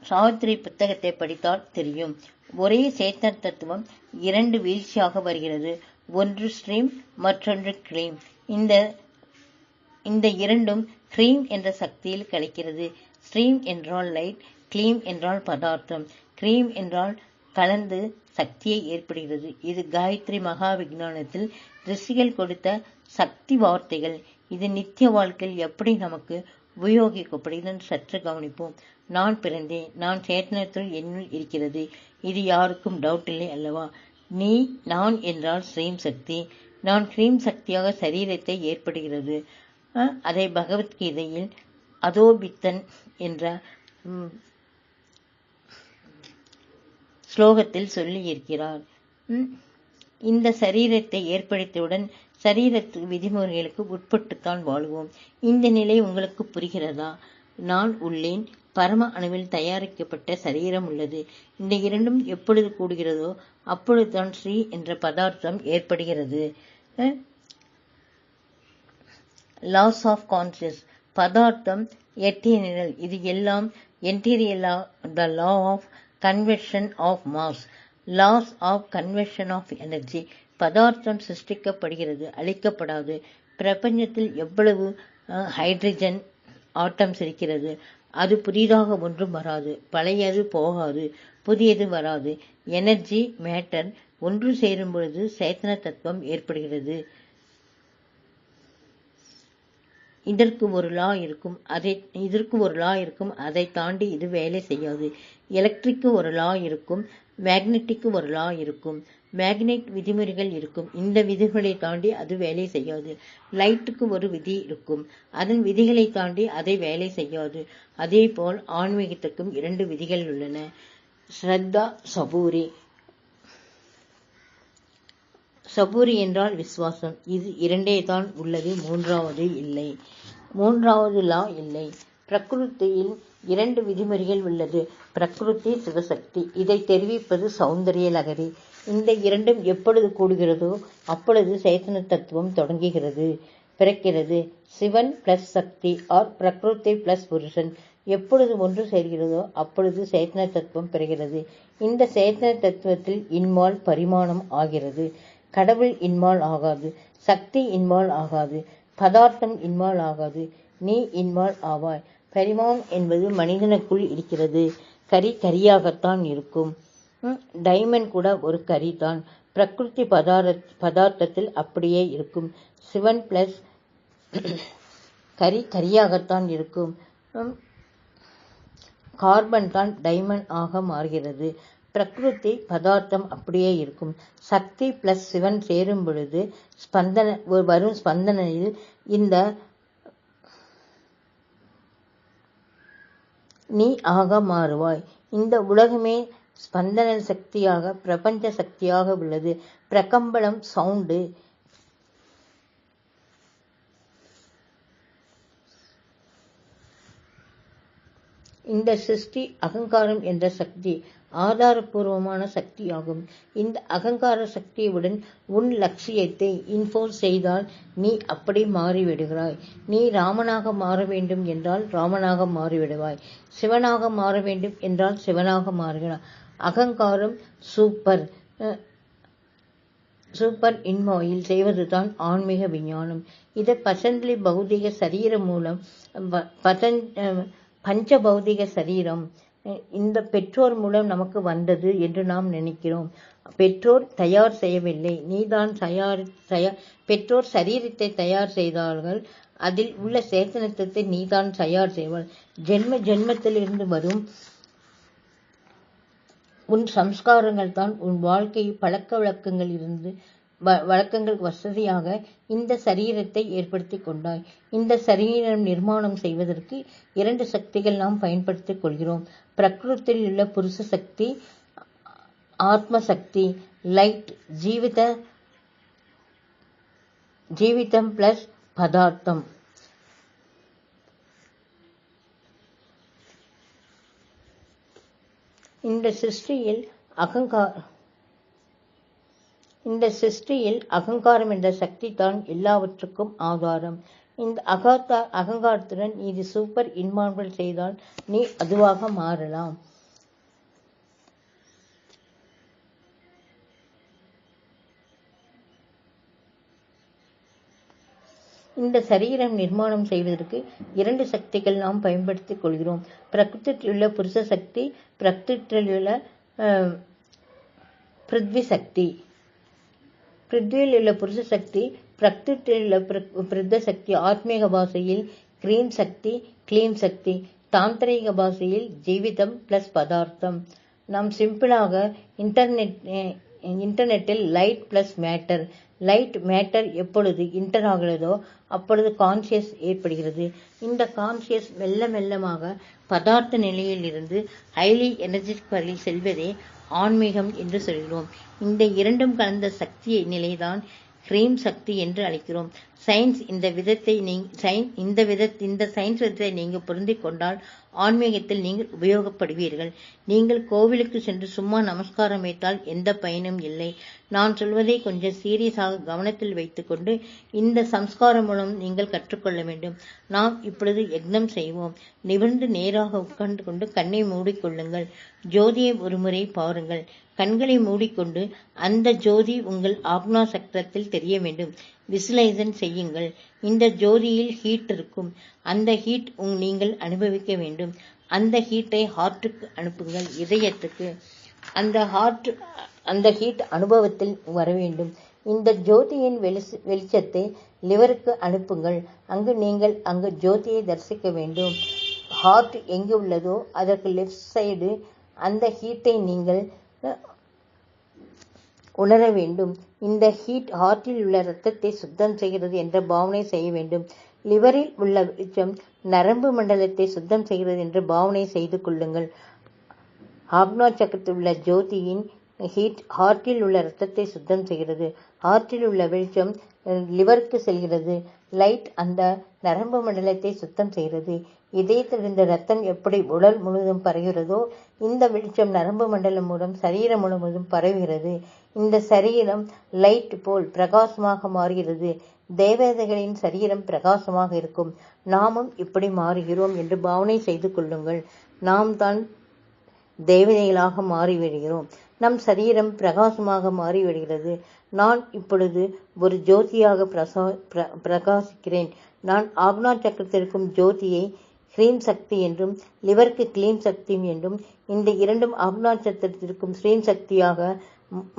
சாவித்திரி புத்தகத்தை படித்தால் தெரியும். ஒரே சேத்தன் தத்துவம் 2 வீழ்ச்சியாக வருகிறது. ஒன்று ஸ்ட்ரீம், மற்றொன்று க்ளீம். இந்த இரண்டும் க்ரீம் என்ற சக்தியில் கலக்கிறது. ஸ்ட்ரீம் என்றால் லைட், க்ளீம் என்றால் பதார்த்தம், க்ரீம் என்றால் கலந்து சக்தியை ஏற்படுகிறது. இது காயத்ரி மகா விஞ்ஞானத்தில் ரிஷிகள் கொடுத்த சக்தி வார்த்தைகள். இது நித்திய வாழ்க்கையில் எப்படி நமக்கு உபயோகிக்கப்படுகிறது சற்று கவனிப்போம். நான் பிறந்தேன். நான் சேத்தனத்துள் என்னுள் இருக்கிறது. இது யாருக்கும் டவுட் இல்லை அல்லவா? நான் என்றால் ஸ்ரீம் சக்தி. நான் கிரீம் சக்தியாக சரீரத்தை ஏற்படுகிறது. அதை பகவத்கீதையில் அதோபித்தன் என்ற ஸ்லோகத்தில் சொல்லி இருக்கிறார். இந்த சரீரத்தை ஏற்படுத்தியவுடன் சரீரத்து விதிமுறைகளுக்கு உட்பட்டுத்தான் வாழ்வோம். இந்த நிலை உங்களுக்கு புரிகிறதா? நான் உள்ளேன். பரம அணுவில் தயாரிக்கப்பட்ட சரீரம் உள்ளது. இந்த இரண்டும் எப்பொழுது கூடுகிறதோ அப்பொழுதுதான் ஸ்ரீ என்ற பதார்த்தம் ஏற்படுகிறது. Laws of conscious. பதார்த்தம் எட்டீரியல். இது எல்லாம் என்டீரியல். The law of conversion of mass. Laws of conversion of energy. பதார்த்தம் சிருஷ்டிக்கப்படுகிறது, அழிக்கப்படாது. பிரபஞ்சத்தில் எவ்வளவு ஹைட்ரஜன் ஆட்டம்ஸ் இருக்கிறது. அது புதிதாக ஒன்றும் வராது. பழையது போகாது, புதியது வராது. எனர்ஜி மேட்டர் ஒன்று சேரும் பொழுது சேத்தன தத்துவம் ஏற்படுகிறது. இதற்கு ஒரு லா இருக்கும். அதை தாண்டி இது வேலை செய்யாது. எலக்ட்ரிக்கு ஒரு லா இருக்கும். மேக்னெட்டிக்கு ஒரு லா இருக்கும். மேக்னெட் விதிமுறைகள் இருக்கும். இந்த விதிகளை தாண்டி அது வேலை செய்யாது. லைட்டுக்கு ஒரு விதி இருக்கும். அதன் விதிகளை தாண்டி அதை வேலை செய்யாது. அதே போல் ஆன்மீகத்துக்கும் 2 விதிகள் உள்ளன. ஸ்ரத்தா, சபூரி. சபூரி என்றால் விசுவாசம். இது 2 தான் உள்ளது, 3வது இல்லை. 3வது லா இல்லை. பிரகிருத்தியில் 2 விதிமுறைகள் உள்ளது. பிரகிருதி, சிவசக்தி. இதை தெரிவிப்பது சௌந்தரிய லகரி. இந்த 2ம் எப்பொழுது கூடுகிறதோ அப்பொழுது சேத்தன தத்துவம் பிறக்கிறது. சிவன் பிளஸ் சக்தி ஆர் பிரகிருதி பிளஸ் புருஷன் எப்பொழுது ஒன்று சேர்கிறதோ அப்பொழுது சேத்தன தத்துவம் பெறுகிறது. இந்த சேத்தன தத்துவத்தில் இன்வால் பரிமாணம் ஆகிறது. கடவுள் இன்வால் ஆகாது. சக்தி இன்வால் ஆகாது. பதார்த்தம் இன்வால் ஆகாது. நீ இன்வால் ஆவாய். பரிமாணம் என்பது மனிதனுக்குள் இருக்கிறது. கரியாகத்தான் இருக்கும். டைமண்ட் கூட ஒரு கரி தான். பிரகிருதி பதார்த்தத்தில் அப்படியே இருக்கும். சிவன் பிளஸ் கரியாகத்தான் இருக்கும். கார்பன் தான் டைமண்ட் ஆக மாறுகிறது. பிரகிருதி பதார்த்தம் அப்படியே இருக்கும். சக்தி பிளஸ் சிவன் சேரும் பொழுது வரும் ஸ்பந்தனையில் இந்த நீ ஆக மாறுவாய். இந்த உலகமே ஸ்பந்தன சக்தியாக, பிரபஞ்ச சக்தியாக உள்ளது. பிரகம்பலம் சவுண்டு. இந்த சிருஷ்டி அகங்காரம் என்ற சக்தி ஆதாரபூர்வமான சக்தியாகும். இந்த அகங்கார சக்தியுடன் உன் லட்சியத்தை இன்போஸ் செய்தால் நீ அப்படி மாறிவிடுகிறாய். நீ ராமனாக மாற வேண்டும் என்றால் ராமனாக மாறிவிடுவாய். சிவனாக மாற வேண்டும் என்றால் சிவனாக மாறுகிறாய். அகங்காரம் சூப்பர் இன்மாயில் செய்வதுதான் ஆன்மீக விஞ்ஞானம். இதை பதஞ்சலி பௌதிக சரீரம் மூலம் பஞ்ச பௌதிக சரீரம் இந்த பெற்றோர் மூலம் நமக்கு வந்தது என்று நாம் நினைக்கிறோம். பெற்றோர் தயார் செய்யவில்லை, நீதான் பெற்றோர் சரீரத்தை தயார் செய்தார்கள். அதில் உள்ள சேத்தனத்தை நீதான் தயார் செய்வாள். ஜென்மத்திலிருந்து வரும் உன் சம்ஸ்காரங்கள் தான் உன் வாழ்க்கை பழக்க வழக்கங்கள் வசதியாக இந்த சரீரத்தை ஏற்படுத்தி கொண்டாய். இந்த சரீரம் நிர்மாணம் செய்வதற்கு 2 சக்திகள் நாம் பயன்படுத்திக் கொள்கிறோம். பிரகிருத்தில் உள்ள புருஷ சக்தி, ஆத்ம சக்தி, லைட், ஜீவிதம் பிளஸ் பதார்த்தம். இந்த சிருஷ்டியில் அகங்காரம் என்ற சக்தி தான் எல்லாவற்றுக்கும் ஆதாரம். இந்த அகங்காரத்துடன் நீ சூப்பர் இன்வால்வ் செய்தால் நீ அதுவாக மாறலாம். இந்த சரீரம் நிர்மாணம் செய்வதற்கு 2 சக்திகள் நாம் பயன்படுத்திக் கொள்கிறோம். பிரகிருத்தில் உள்ள புருஷ சக்தி, பிரகிருத்தில் உள்ள பிருத்வி சக்தி. பிருத்வியில் உள்ள புருஷ சக்தி பிரகிருத்திலுள்ள பிரத சக்தி ஆத்மீக பாஷையில் கிரீம் சக்தி, கிளீம் சக்தி, தாந்திரிக பாஷையில் ஜீவிதம் பிளஸ் பதார்த்தம். நாம் சிம்பிளாக இன்டர்நெட்டில் light plus matter, light matter எப்பொழுது இன்டர் ஆகிறதோ அப்பொழுது கான்சியஸ் ஏற்படுகிறது. இந்த கான்சியஸ் மெல்ல மெல்லமாக பதார்த்த நிலையில் இருந்து ஹைலி எனர்ஜெட்டிக் வரை செல்வதே ஆன்மீகம் என்று சொல்கிறோம். இந்த இரண்டும் கலந்த சக்தியை நிலைதான் கிரீம் சக்தி என்று அழைக்கிறோம். சயின்ஸ் இந்த சயின்ஸ் விதத்தை நீங்கள் பொருந்திக் கொண்டால் ஆன்மீகத்தில் நீங்கள் உபயோகப்படுவீர்கள். நீங்கள் கோவிலுக்கு சென்று சும்மா நமஸ்காரம் வைத்தால் எந்த பயனும் இல்லை. நான் சொல்வதை கொஞ்சம் சீரியஸாக கவனத்தில் வைத்துக்கொண்டு இந்த சம்ஸ்காரம் மூலம் நீங்கள் கற்றுக்கொள்ள வேண்டும். நாம் இப்பொழுது யக்னம் செய்வோம். நிமிர்ந்து நேராக உட்கார்ந்து கொண்டு கண்ணை மூடிக்கொள்ளுங்கள். ஜோதியை ஒருமுறை பாருங்கள். கண்களை மூடிக்கொண்டு அந்த ஜோதி உங்கள் ஆக்னா சக்கரத்தில் தெரிய வேண்டும். விசுவலைசேஷன் செய்யுங்கள். இந்த ஜோதியில் ஹீட் இருக்கும். அந்த ஹீட் நீங்கள் அனுபவிக்க வேண்டும். அந்த ஹீட்டை ஹார்ட்டுக்கு அனுப்புங்கள், இதயத்துக்கு. அந்த ஹீட் அனுபவத்தில் வர வேண்டும். இந்த ஜோதியின் வெளிச்சத்தை லிவருக்கு அனுப்புங்கள். அங்கு ஜோதியை தரிசிக்க வேண்டும். ஹார்ட் எங்கு உள்ளதோ அதற்கு லெஃப்ட் சைடு அந்த ஹீட்டை நீங்கள் உணர வேண்டும். இந்த ஹீட் ஹார்ட்டில் உள்ள இரத்தத்தை சுத்தம் செய்கிறது என்ற பாவனை செய்ய வேண்டும். லிவரில் உள்ள வெளிச்சம் நரம்பு மண்டலத்தை சுத்தம் செய்கிறது என்று பாவனை செய்து கொள்ளுங்கள். ஆக்னா சக்கரத்தில் உள்ள ஜோதியின் ஹீட் ஹார்ட்டில் உள்ள இரத்தத்தை சுத்தம் செய்கிறது. ஹார்ட்டில் உள்ள வெளிச்சம் லிவருக்கு செல்கிறது. லைட் அந்த நரம்பு மண்டலத்தை சுத்தம் செய்கிறது. இதயத்தில் இருந்த ரத்தம் எப்படி உடல் முழுவதும் பரவுகிறதோ இந்த வெளிச்சம் நரம்பு மண்டலம் மூலம் சரீரம் முழுவதும் பரவுகிறது. இந்த சரீரம் லைட் போல் பிரகாசமாக மாறுகிறது. தேவதைகளின் சரீரம் பிரகாசமாக இருக்கும். நாமும் இப்படி மாறுகிறோம் என்று பாவனை செய்து கொள்ளுங்கள். நாம் தான் தேவதைகளாக மாறிவிடுகிறோம். நம் சரீரம் பிரகாசமாக மாறிவிடுகிறது. நான் இப்பொழுது ஒரு ஜோதியாக பிரகாசிக்கிறேன். நான் ஆக்னா சக்கரத்திற்கும் ஜோதியை கிரீம் சக்தி என்றும் லிவருக்கு கிளீம் சக்தி என்றும் இந்த இரண்டும் ஆக்னா சக்கரத்திற்கும் ஸ்ரீம் சக்தியாக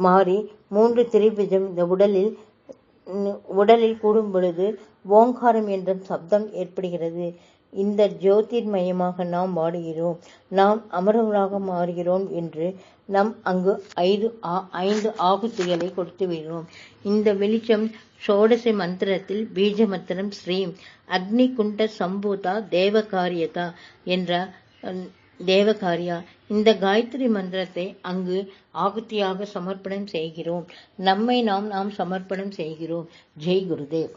மாறி 3 திரிபுஜம் இந்த உடலில் கூடும் பொழுது ஓங்காரம் என்ற சப்தம் ஏற்படுகிறது. இந்த ஜோதிர்மயமாக நாம் வாடுகிறோம். நாம் அமரவர்களாக மாறுகிறோம் என்று நம் அங்கு 5 ஆகுதிகளை கொடுத்து விடுகிறோம். இந்த வெளிச்சம் ஷோடச மந்திரத்தில் பீஜ மந்திரம் ஸ்ரீம் அக்னி குண்ட சம்பூதா தேவகாரியதா என்ற தேவகாரியா. இந்த காயத்ரி மந்திரத்தை அங்கு ஆகுதியாக சமர்ப்பணம் செய்கிறோம். நம்மை நாம் சமர்ப்பணம் செய்கிறோம். ஜெய் குருதேவ்.